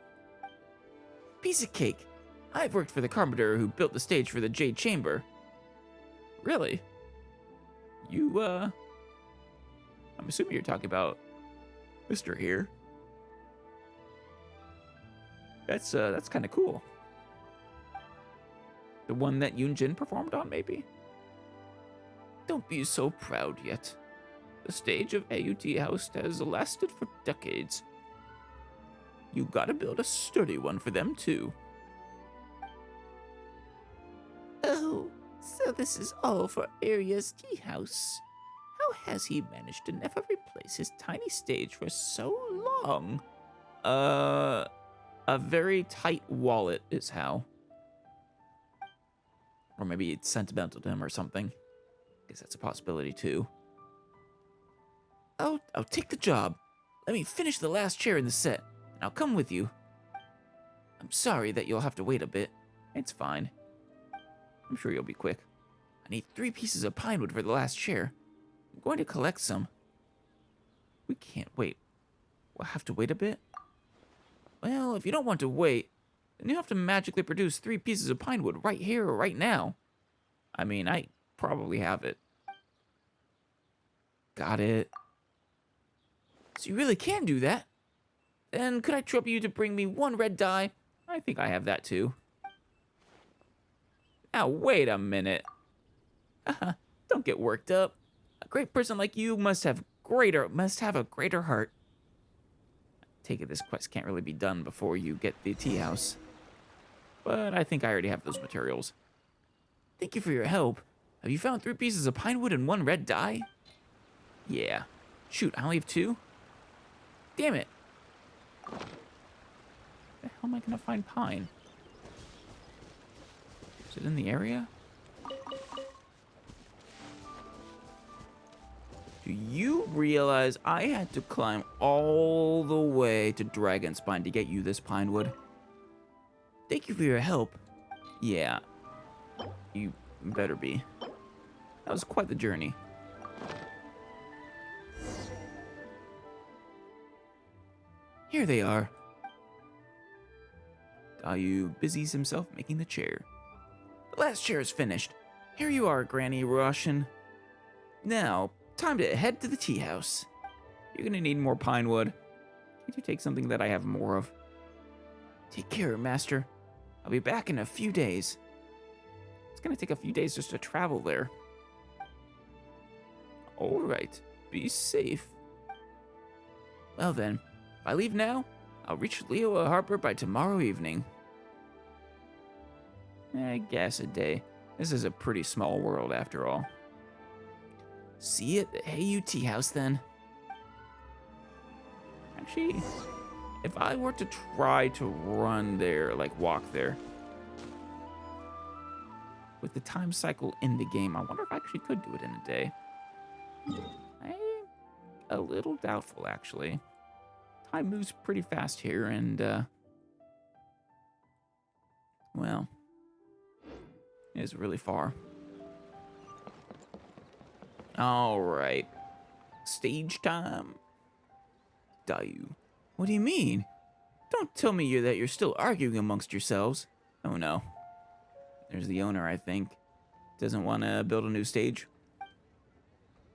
Piece of cake. I've worked for the carpenter who built the stage for the Jade Chamber. Really? You, I'm assuming you're talking about Mr. here. That's kind of cool. The one that Yunjin performed on, maybe? Don't be so proud yet. The stage of AUT House has lasted for decades. You gotta build a sturdy one for them, too. Oh, so this is all for Aria's tea house. How has he managed to never replace his tiny stage for so long? A very tight wallet is how. Or maybe it's sentimental to him or something. Guess that's a possibility too. I'll take the job. Let me finish the last chair in the set, and I'll come with you. I'm sorry that you'll have to wait a bit. It's fine. I'm sure you'll be quick. I need 3 pieces of pine wood for the last chair. I'm going to collect some. We can't wait. We'll have to wait a bit? Well, if you don't want to wait, then you have to magically produce 3 pieces of pine wood right here or right now. I mean, I probably have it. Got it. So you really can do that? Then could I trouble you to bring me 1 red dye? I think I have that too. Now, wait a minute. Don't get worked up. A great person like you must have a greater heart. Take it this quest can't really be done before you get the tea house. But I think I already have those materials. Thank you for your help. Have you found 3 pieces of pine wood and 1 red dye? Yeah. Shoot, I only have 2? Damn it. Where the hell am I gonna find pine? Is it in the area? Do you realize I had to climb all the way to Dragonspine to get you this pine wood? Thank you for your help. Yeah. You better be. That was quite the journey. Here they are. Dayu busies himself making the chair. The last chair is finished. Here you are, Granny Russian. Now, time to head to the tea house. You're gonna need more pine wood. Can't you take something that I have more of? Take care, Master. I'll be back in a few days. It's gonna take a few days just to travel there. Alright, be safe. Well then, if I leave now, I'll reach Leo Harbor by tomorrow evening. I guess a day. This is a pretty small world after all. See you at the AUT house then. Actually, if I were to try to run there, like walk there, with the time cycle in the game, I wonder if I actually could do it in a day. I'm a little doubtful, actually. Time moves pretty fast here, and, well, it is really far. Alright. Stage time. Dayu. What do you mean? Don't tell me that you're still arguing amongst yourselves. Oh no. There's the owner, I think. Doesn't want to build a new stage.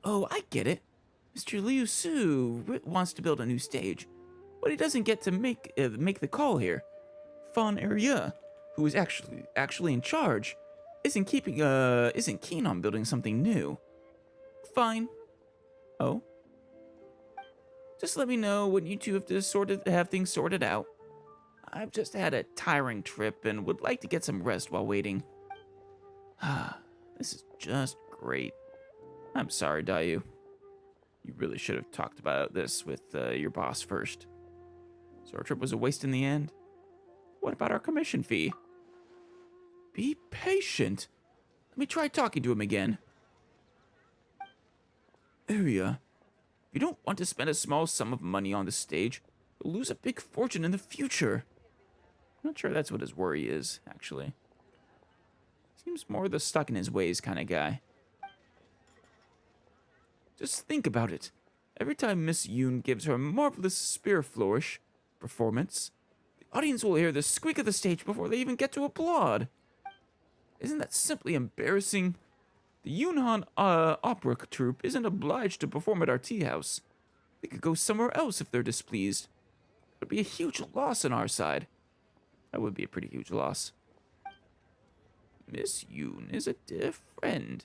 Oh, I get it. Mr. Liu Su wants to build a new stage, but he doesn't get to make the call here. Fan Area, who is actually in charge, isn't keen on building something new. Fine. Oh. Just let me know when you two have things sorted out. I've just had a tiring trip and would like to get some rest while waiting. This is just great. I'm sorry, Dayu. You really should have talked about this with your boss first. So our trip was a waste in the end? What about our commission fee? Be patient. Let me try talking to him again. Area, if you don't want to spend a small sum of money on the stage, you'll lose a big fortune in the future. I'm not sure that's what his worry is, actually. Seems more the stuck in his ways kind of guy. Just think about it. Every time Miss Yoon gives her marvelous spear flourish performance, the audience will hear the squeak of the stage before they even get to applaud. Isn't that simply embarrassing? The Yunhan opera troupe isn't obliged to perform at our tea house. They could go somewhere else if they're displeased. It would be a huge loss on our side. That would be a pretty huge loss. Miss Yoon is a dear friend.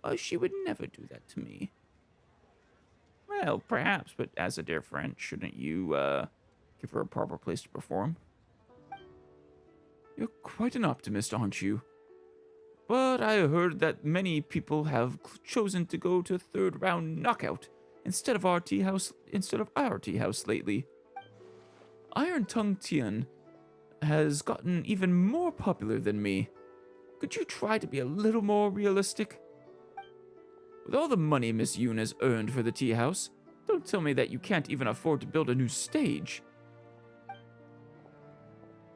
Why, she would never do that to me. Well, perhaps, but as a dear friend, shouldn't you, give her a proper place to perform? You're quite an optimist, aren't you? But I heard that many people have chosen to go to third round knockout instead of our tea house lately. Iron Tongue Tian has gotten even more popular than me. Could you try to be a little more realistic? With all the money Miss Yoon has earned for the tea house, don't tell me that you can't even afford to build a new stage.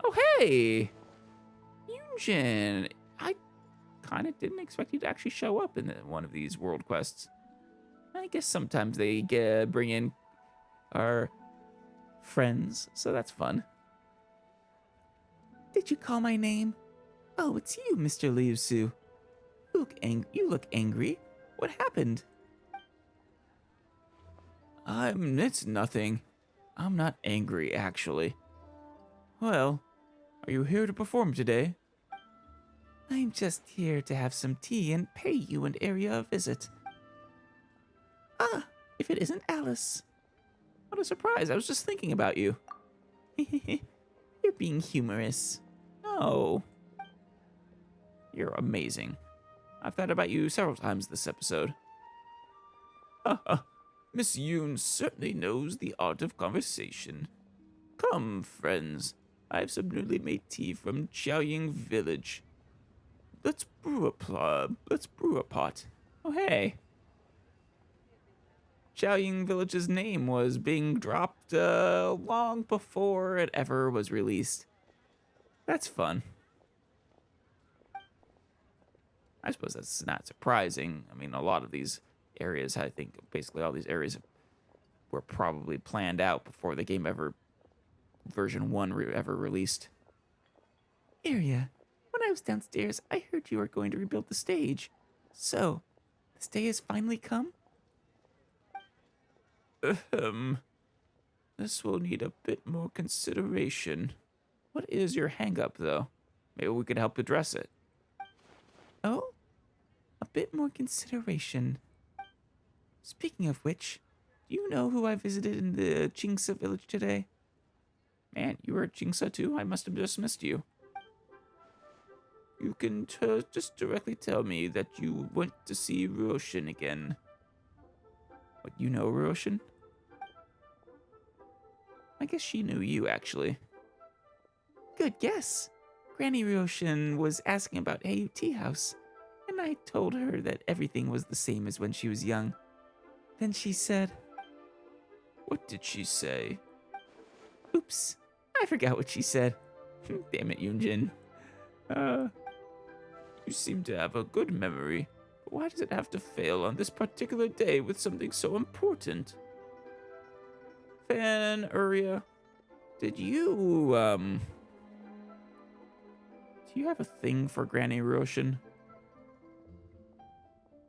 Oh, hey! Yoonjin! I kind of didn't expect you to actually show up in one of these world quests. I guess sometimes they bring in our friends, so that's fun. Did you call my name? Oh, it's you, Mr. Liu Su. You look angry. What happened? It's nothing. I'm not angry, actually. Well, are you here to perform today? I'm just here to have some tea and pay you an area a visit. Ah, if it isn't Alice. What a surprise, I was just thinking about you. You're being humorous. Oh. You're amazing. I've thought about you several times this episode. Haha, Miss Yoon certainly knows the art of conversation. Come, friends, I have some newly made tea from Xiaoying Village. Let's brew a pot. Oh, hey. Xiaoying Village's name was being dropped long before it ever was released. That's fun. I suppose that's not surprising. I mean, a lot of these areas, I think basically all these areas were probably planned out before the game version 1 ever released. Area, when I was downstairs, I heard you were going to rebuild the stage. So, this day has finally come? This will need a bit more consideration. What is your hang-up, though? Maybe we could help address it. Oh? A bit more consideration. Speaking of which, do you know who I visited in the Jingsa village today? Man, you were at Jingsa too? I must have just missed you. You can just directly tell me that you went to see Roshin again. What, you know Roshin? I guess she knew you, actually. Good guess. Granny Roshin was asking about AUT House, and I told her that everything was the same as when she was young. Then she said... What did she say? Oops, I forgot what she said. Damn it, Yoonjin. You seem to have a good memory, but why does it have to fail on this particular day with something so important? Fan, Uria, did you, do you have a thing for Granny Roshin?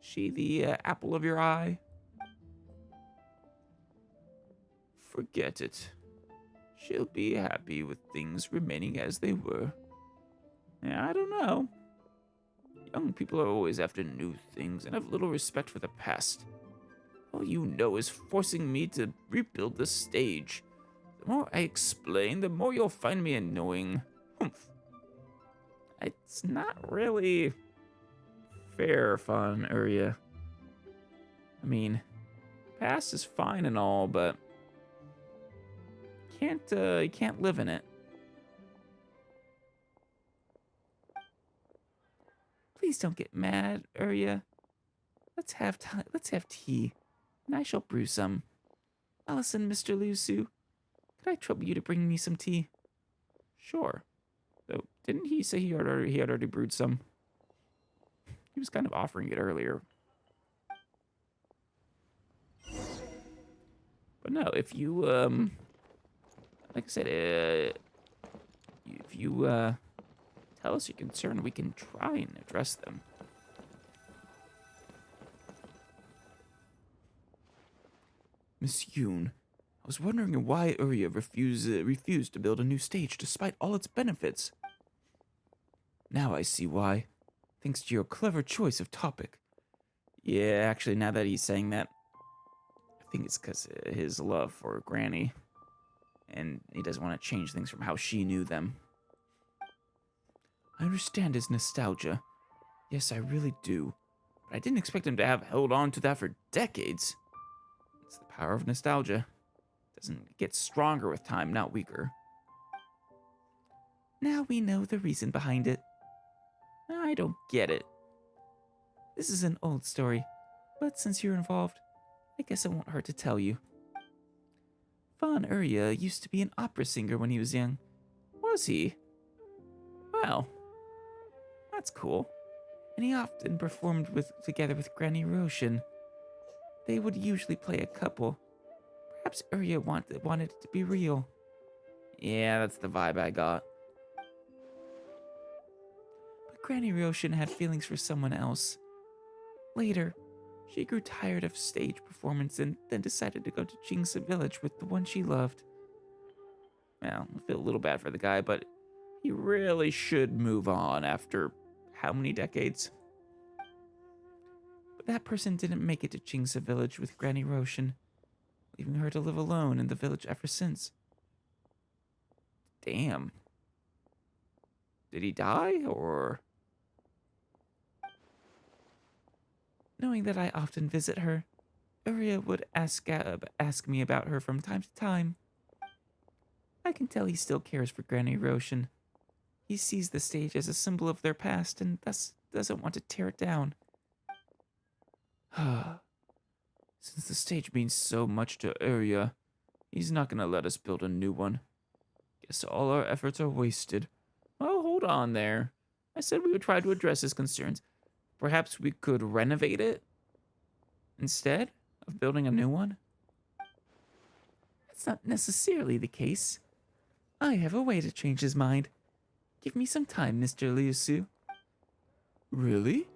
She the apple of your eye? Forget it. She'll be happy with things remaining as they were. Yeah, I don't know. Young people are always after new things and have little respect for the past. All you know is forcing me to rebuild the stage. The more I explain, the more you'll find me annoying. Humph. It's not really fair fun, Uria. I mean, past is fine and all, but you can't live in it. Please don't get mad, Uria. Let's have tea, and I shall brew some. Allison, Mr. Liu Su, could I trouble you to bring me some tea? Sure. Though, didn't he say he had already brewed some? He was kind of offering it earlier. But no, if you, like I said, if you, tell us your concern, we can try and address them. Miss Yoon, was wondering why Urya refused to build a new stage despite all its benefits. Now I see why, thanks to your clever choice of topic. Yeah, actually, now that he's saying that, I think it's because of his love for Granny, and he doesn't want to change things from how she knew them. I understand his nostalgia. Yes, I really do. But I didn't expect him to have held on to that for decades. It's the power of nostalgia. It doesn't get stronger with time, not weaker. Now we know the reason behind it. I don't get it. This is an old story, but since you're involved, I guess it won't hurt to tell you. Von Urya used to be an opera singer when he was young. Was he? Well, that's cool. And he often performed together with Granny Roshan. They would usually play a couple. Perhaps Urya wanted it to be real. Yeah, that's the vibe I got. But Granny Roshan had feelings for someone else. Later, she grew tired of stage performance and then decided to go to Jingsa village with the one she loved. Well, I feel a little bad for the guy, but he really should move on after how many decades? But that person didn't make it to Jingsa village with Granny Roshan, leaving her to live alone in the village ever since. Damn. Did he die, or... Knowing that I often visit her, Urya would ask me about her from time to time. I can tell he still cares for Granny Roshan. He sees the stage as a symbol of their past and thus doesn't want to tear it down. Since the stage means so much to Urya, he's not gonna let us build a new one. Guess all our efforts are wasted. Oh, hold on there. I said we would try to address his concerns. Perhaps we could renovate it instead of building a new one? That's not necessarily the case. I have a way to change his mind. Give me some time, Mr. Liusu. Really?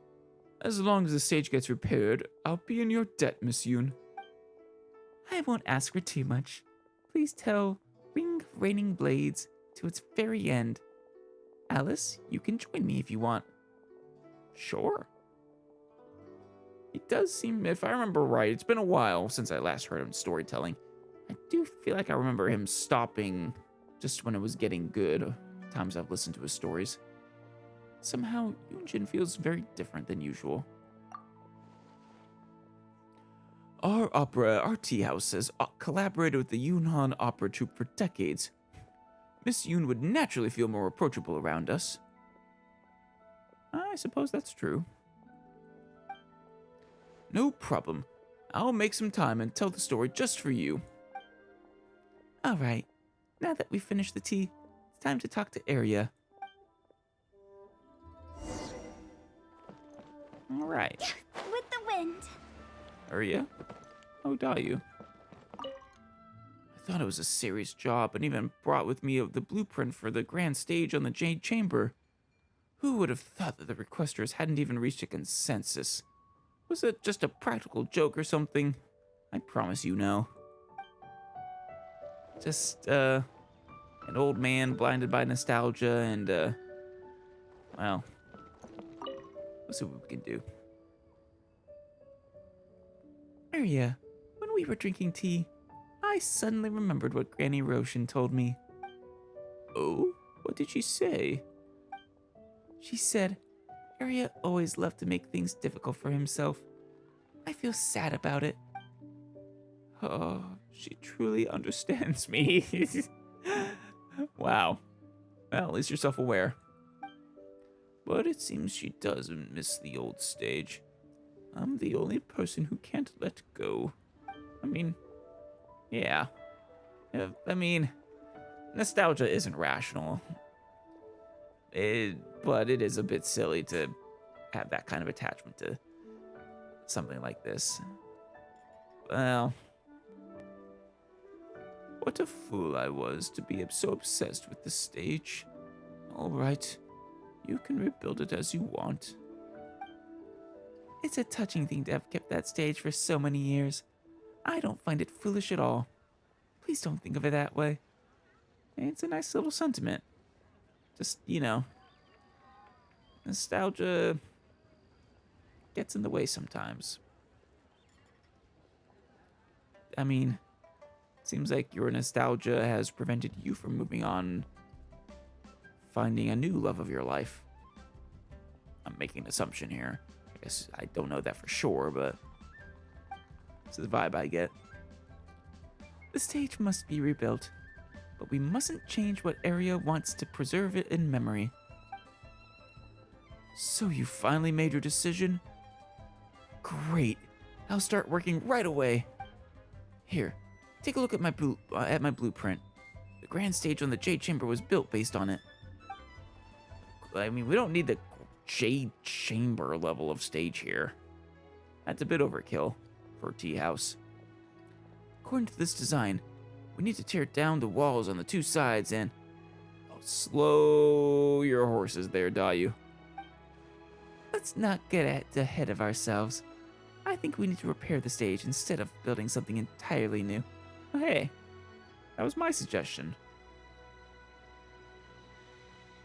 As long as the stage gets repaired, I'll be in your debt, Miss Yoon. I won't ask for too much. Please tell Ring of Raining Blades to its very end. Alice, you can join me if you want. Sure. It does seem, if I remember right, it's been a while since I last heard him storytelling. I do feel like I remember him stopping just when it was getting good, times I've listened to his stories. Somehow, Yoonjin feels very different than usual. Our tea house has collaborated with the Yunhan Opera Troupe for decades. Miss Yoon would naturally feel more approachable around us. I suppose that's true. No problem. I'll make some time and tell the story just for you. Alright, now that we've finished the tea, it's time to talk to Arya. Alright. With the wind. Arya? How are you? I thought it was a serious job and even brought with me the blueprint for the grand stage on the Jade Chamber. Who would have thought that the requesters hadn't even reached a consensus? Was it just a practical joke or something? I promise you no. Just, an old man blinded by nostalgia and, well, we'll see what we can do. Arya, when we were drinking tea, I suddenly remembered what Granny Roshan told me. Oh? What did she say? She said, Arya always loved to make things difficult for himself. I feel sad about it. Oh, she truly understands me. Wow. Well, at least you're self-aware. But it seems she doesn't miss the old stage. I'm the only person who can't let go. I mean, yeah. I mean, nostalgia isn't rational. But it is a bit silly to have that kind of attachment to something like this. Well, what a fool I was to be so obsessed with the stage. All right, you can rebuild it as you want. It's a touching thing to have kept that stage for so many years. I don't find it foolish at all. Please don't think of it that way. It's a nice little sentiment. Just, nostalgia gets in the way sometimes. I mean, seems like your nostalgia has prevented you from moving on, finding a new love of your life. I'm making an assumption here. I guess I don't know that for sure, but it's the vibe I get. The stage must be rebuilt, but we mustn't change what area wants to preserve it in memory. So you finally made your decision? Great. I'll start working right away. Here, take a look at my blueprint. The grand stage on the Jade Chamber was built based on it. I mean, we don't need the Jade Chamber level of stage here. That's a bit overkill for a tea house. According to this design, we need to tear down the walls on the two sides and... Oh, slow your horses there, Dayu. Let's not get ahead of ourselves. I think we need to repair the stage instead of building something entirely new. Oh, hey, that was my suggestion.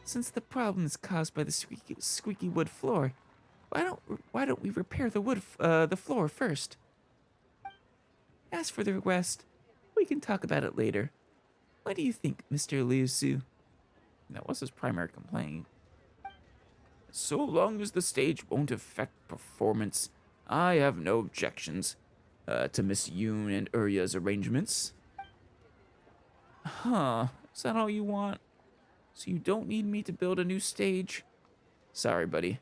Since the problem is caused by the squeaky wood floor, why don't we repair the floor first? As for the rest, we can talk about it later. What do you think, Mr. Liusu? That was his primary complaint. So long as the stage won't affect performance, I have no objections to Miss Yoon and Urya's arrangements. Huh, is that all you want? So you don't need me to build a new stage? Sorry, buddy.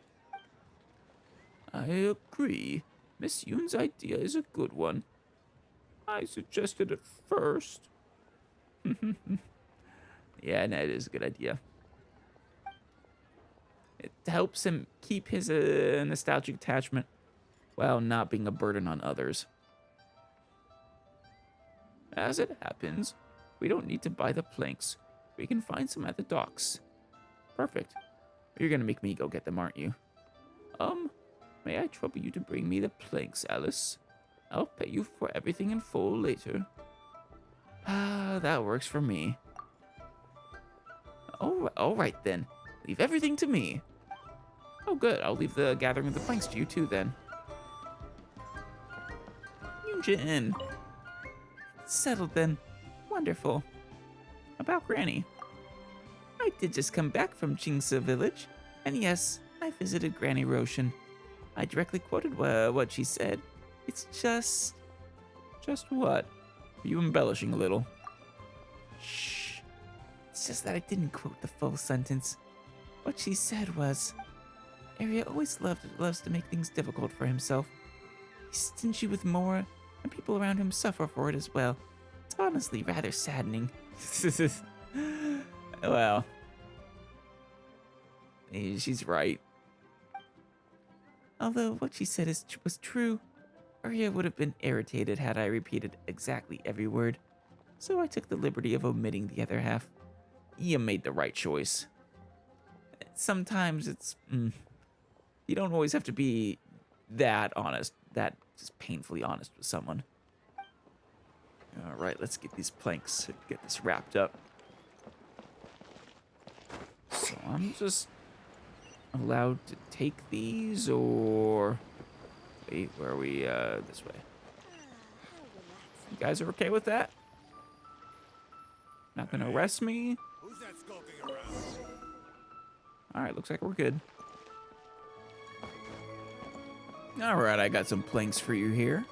I agree. Miss Yoon's idea is a good one. I suggested it first. Yeah, that is a good idea. It helps him keep his nostalgic attachment while not being a burden on others. As it happens, we don't need to buy the planks. We can find some at the docks. Perfect. You're gonna make me go get them, aren't you? May I trouble you to bring me the planks, Alice? I'll pay you for everything in full later. Ah, that works for me. All right then. Leave everything to me. Oh, good. I'll leave the gathering of the planks to you too, then. Yunjin. Settled then. Wonderful. About Granny. I did just come back from Jingsa village, and yes, I visited Granny Roshan. I directly quoted what she said. It's just... Just what? Are you embellishing a little? Shh. It's just that I didn't quote the full sentence. What she said was... Arya always loves to make things difficult for himself. He's stingy with more, and people around him suffer for it as well. It's honestly rather saddening. Well... She's right. Although what she said was true, Arya would have been irritated had I repeated exactly every word, so I took the liberty of omitting the other half. You made the right choice. Sometimes it's... you don't always have to be that honest, that just painfully honest with someone. Alright, let's get these planks, get this wrapped up. So I'm just allowed to take these, or... Wait, where are we? This way. You guys are okay with that? Not gonna arrest me? Who's that skulking around? Alright, looks like we're good. Alright, I got some planks for you here.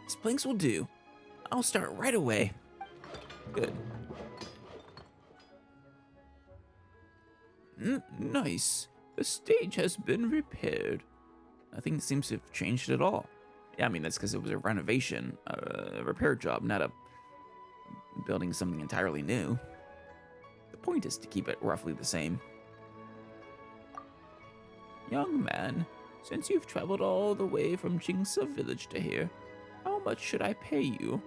These planks will do. I'll start right away. Good. Nice. The stage has been repaired. Nothing seems to have changed at all. Yeah, I mean, that's because it was a renovation, a repair job, not a building something entirely new. The point is to keep it roughly the same. Young man, since you've traveled all the way from Jingsa village to here, how much should I pay you?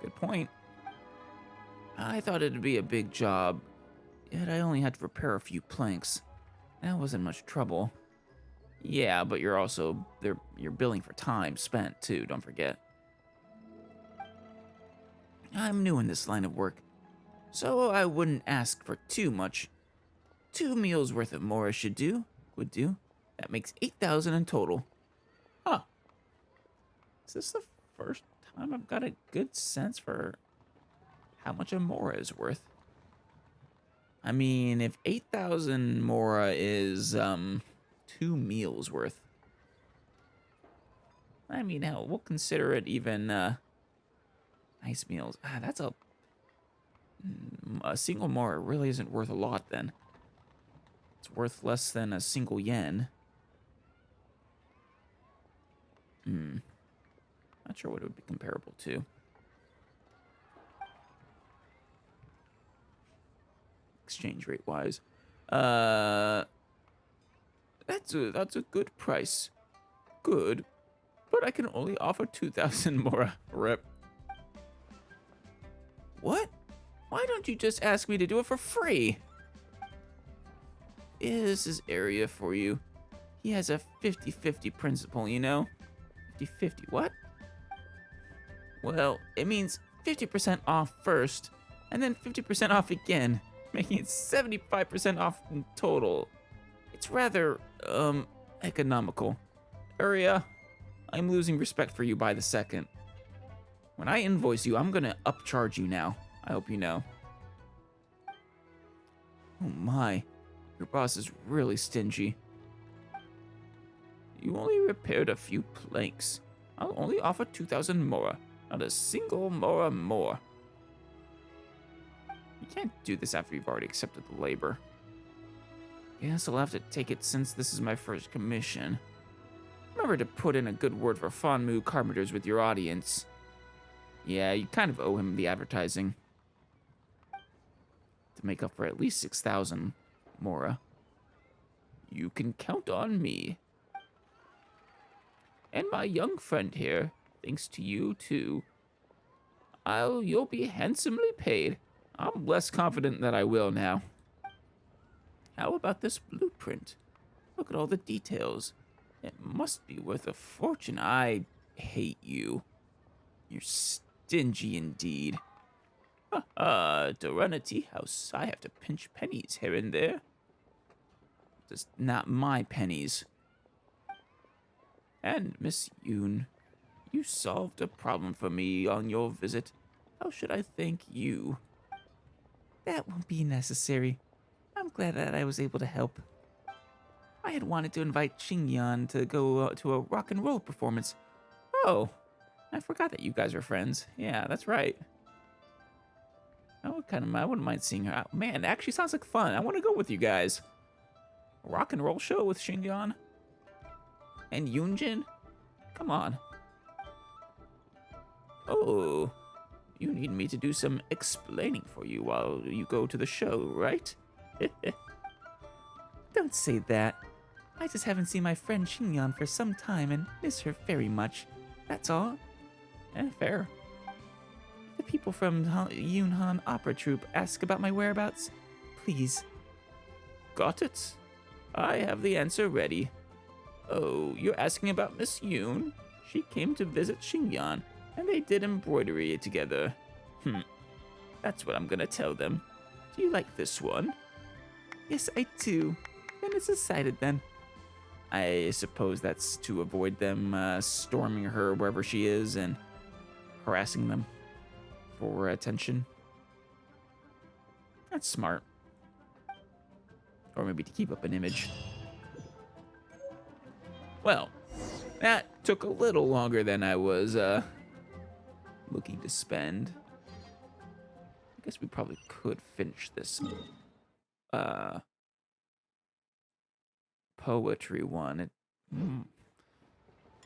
Good point. I thought it'd be a big job, yet I only had to repair a few planks. That wasn't much trouble. Yeah, but you're also you're billing for time spent too, don't forget. I'm new in this line of work, so I wouldn't ask for too much. 2 meals worth of mora would do. That makes 8,000 in total. Huh. Is this the first time I've got a good sense for how much a mora is worth? I mean, if 8,000 mora is 2 meals worth, I mean, hell, we'll consider it even nice meals. That's a single mora really isn't worth a lot then. It's worth less than a single yen. Not sure what it would be comparable to. Exchange rate wise. That's a good price. Good. But I can only offer 2,000 mora. Rip. What? Why don't you just ask me to do it for free? Is his area for you? He has a 50-50 principle, you know? 50-50 what? Well, it means 50% off first, and then 50% off again, making it 75% off in total. It's rather, economical. Area, I'm losing respect for you by the second. When I invoice you, I'm gonna upcharge you now. I hope you know. Oh my, your boss is really stingy. You only repaired a few planks. I'll only offer 2,000 mora, not a single mora more. You can't do this after you've already accepted the labor. Guess I'll have to take it since this is my first commission. Remember to put in a good word for Fonmu Carpenters with your audience. Yeah, you kind of owe him the advertising. To make up for at least 6,000 mora. You can count on me. And my young friend here, thanks to you too. You'll be handsomely paid. I'm less confident that I will now. How about this blueprint? Look at all the details. It must be worth a fortune. I hate you. You're stingy indeed. To run a tea house, I have to pinch pennies here and there. Just not my pennies. And Miss Yoon, you solved a problem for me on your visit. How should I thank you? That won't be necessary. I'm glad that I was able to help. I had wanted to invite Xingyan to go to a rock and roll performance. Oh, I forgot that you guys are friends. Yeah, that's right. I wouldn't mind seeing her out. Man, it actually sounds like fun. I want to go with you guys. A rock and roll show with Xingyan? And Yoonjin? Come on. Oh, you need me to do some explaining for you while you go to the show, right? Don't say that. I just haven't seen my friend Xingyan for some time and miss her very much. That's all. Fair. The people from Yunhan Opera Troupe ask about my whereabouts. Please. Got it. I have the answer ready. Oh, you're asking about Miss Yoon? She came to visit Xingyan, and they did embroidery together. That's what I'm gonna tell them. Do you like this one? Yes, I do. Then it's decided then. I suppose that's to avoid them storming her wherever she is and harassing them for attention. That's smart. Or maybe to keep up an image. Well, that took a little longer than I was looking to spend. I guess we probably could finish this poetry one.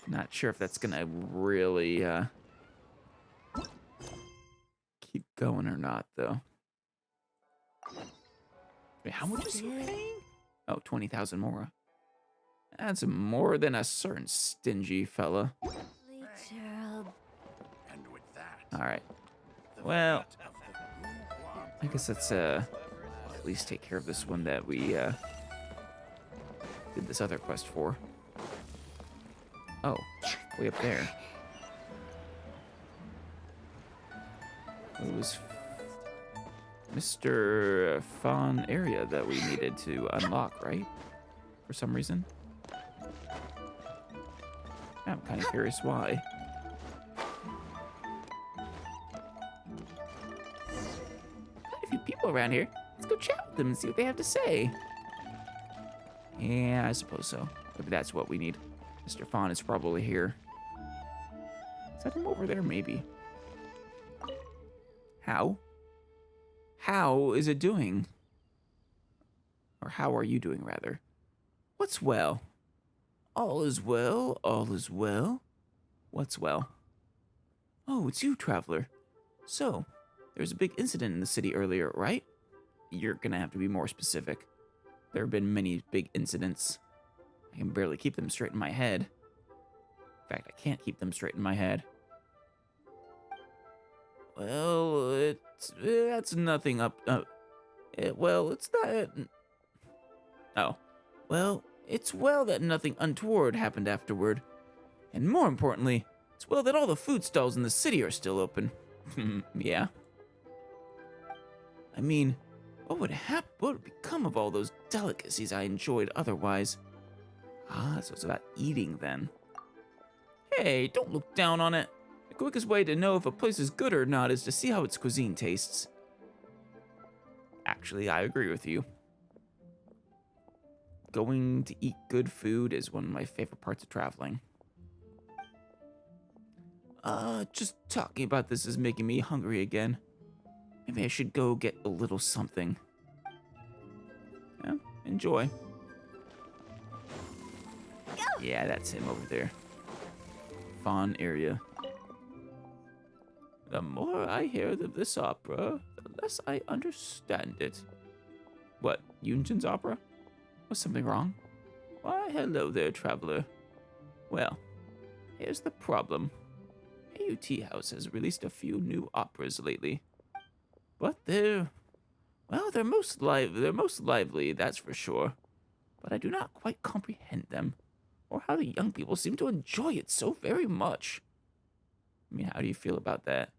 Not sure if that's gonna really keep going or not, though. Wait, how much is he paying? Oh, 20,000 more. That's more than a certain stingy fella. All right. Well, I guess let's at least take care of this one that we did this other quest for. Oh, way up there. It was Mr. Fawn area that we needed to unlock, right? For some reason. I'm kind of curious why. Quite a few people around here. Let's go chat with them and see what they have to say. Yeah, I suppose so. Maybe that's what we need. Mr. Fawn is probably here. Is that him over there? Maybe. How? How is it doing? Or how are you doing, rather? What's well? All is well, all is well. What's well? Oh, it's you, traveler. So, there was a big incident in the city earlier, right? You're gonna have to be more specific. There have been many big incidents. I can barely keep them straight in my head. In fact, I can't keep them straight in my head. Well, that's nothing well, it's not... Oh. Well, it's well that nothing untoward happened afterward. And more importantly, it's well that all the food stalls in the city are still open. Yeah. I mean, what would become of all those delicacies I enjoyed otherwise? Ah, so it's about eating then. Hey, don't look down on it. The quickest way to know if a place is good or not is to see how its cuisine tastes. Actually, I agree with you. Going to eat good food is one of my favorite parts of traveling. Just talking about this is making me hungry again. Maybe I should go get a little something. Yeah, enjoy. Yeah, that's him over there. Fawn area. The more I hear of this opera, the less I understand it. What, Yunjin's opera? Was something wrong? Why, hello there, traveler. Well, here's the problem. AUT House has released a few new operas lately. But they're most lively, that's for sure. But I do not quite comprehend them, or how the young people seem to enjoy it so very much. I mean, how do you feel about that?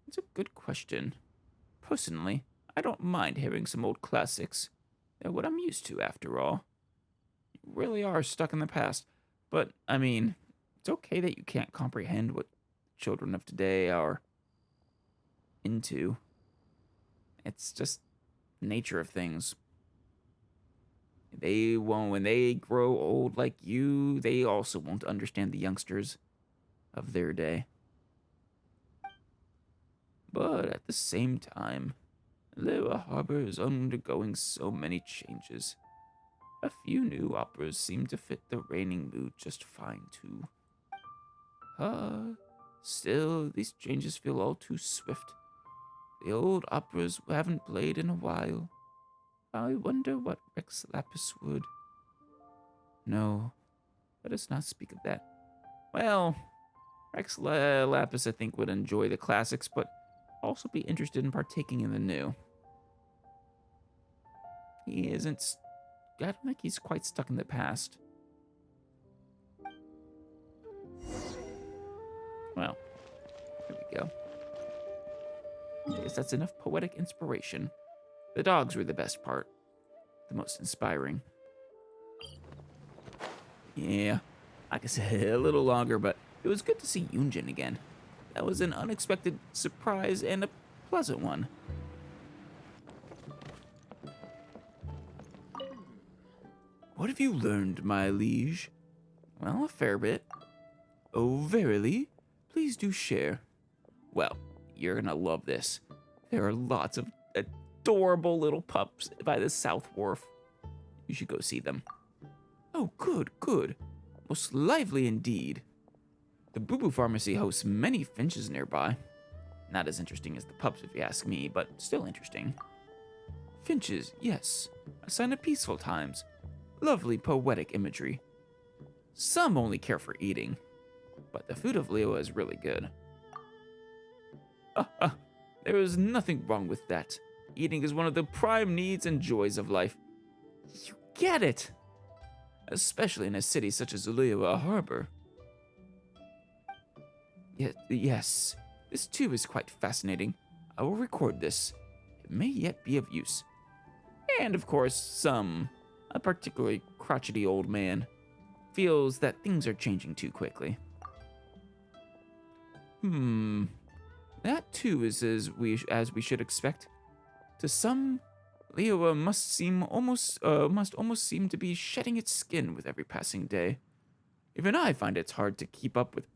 It's a good question. Personally, I don't mind hearing some old classics. They're what I'm used to, after all. You really are stuck in the past. But, I mean, it's okay that you can't comprehend what children of today are into. It's just the nature of things. They won't, when they grow old like you, they also won't understand the youngsters of their day. But at the same time, Lyra Harbor is undergoing so many changes. A few new operas seem to fit the reigning mood just fine, too. Still, these changes feel all too swift. The old operas haven't played in a while. I wonder what Rex Lapis would. No, let us not speak of that. Well, Rex Lapis, I think, would enjoy the classics, but also be interested in partaking in the new. He isn't... I don't think he's quite stuck in the past. Well, here we go. I guess that's enough poetic inspiration. The dogs were the best part. The most inspiring. Yeah, like I said, a little longer, but it was good to see Yunjin again. That was an unexpected surprise and a pleasant one. What have you learned, my liege? Well, a fair bit. Oh, verily? Please do share. Well, you're gonna love this. There are lots of adorable little pups by the South Wharf. You should go see them. Oh, good, good. Most lively indeed. The Boo Boo Pharmacy hosts many finches nearby. Not as interesting as the pups, if you ask me, but still interesting. Finches, yes. A sign of peaceful times. Lovely poetic imagery. Some only care for eating, but the food of Leo is really good. There is nothing wrong with that. Eating is one of the prime needs and joys of life. You get it! especially in a city such as Liyue Harbor. Yes, this too is quite fascinating. I will record this. It may yet be of use. And of course, a particularly crotchety old man, feels that things are changing too quickly. That too is as we should expect. To some, Liyue must almost seem to be shedding its skin with every passing day. Even I find it's hard to keep up with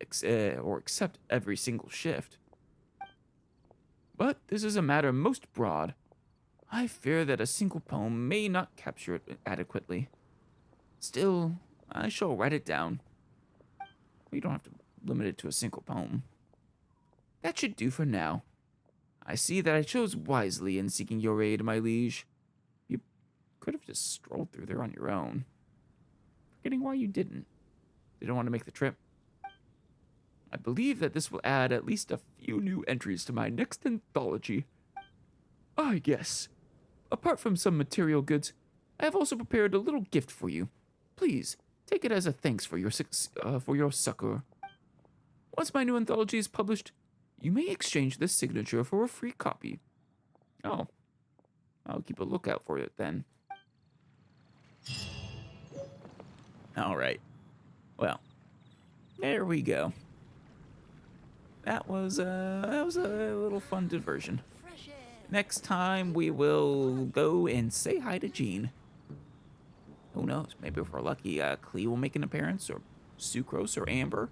or accept every single shift. But this is a matter most broad. I fear that a single poem may not capture it adequately. Still, I shall write it down. We don't have to limit it to a single poem. That should do for now. I see that I chose wisely in seeking your aid, my liege. You could have just strolled through there on your own. Forgetting why you didn't. Didn't want to make the trip. I believe that this will add at least a few new entries to my next anthology. Ah, yes. Apart from some material goods, I have also prepared a little gift for you. Please, take it as a thanks for your succor. Once my new anthology is published, you may exchange this signature for a free copy. Oh, I'll keep a lookout for it then. All right. Well, there we go. That was a little fun diversion. Next time we will go and say hi to Jean. Who knows? Maybe if we're lucky, Klee will make an appearance, or Sucrose, or Amber.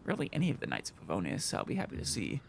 Really, any of the Knights of Favonius, I'll be happy to see.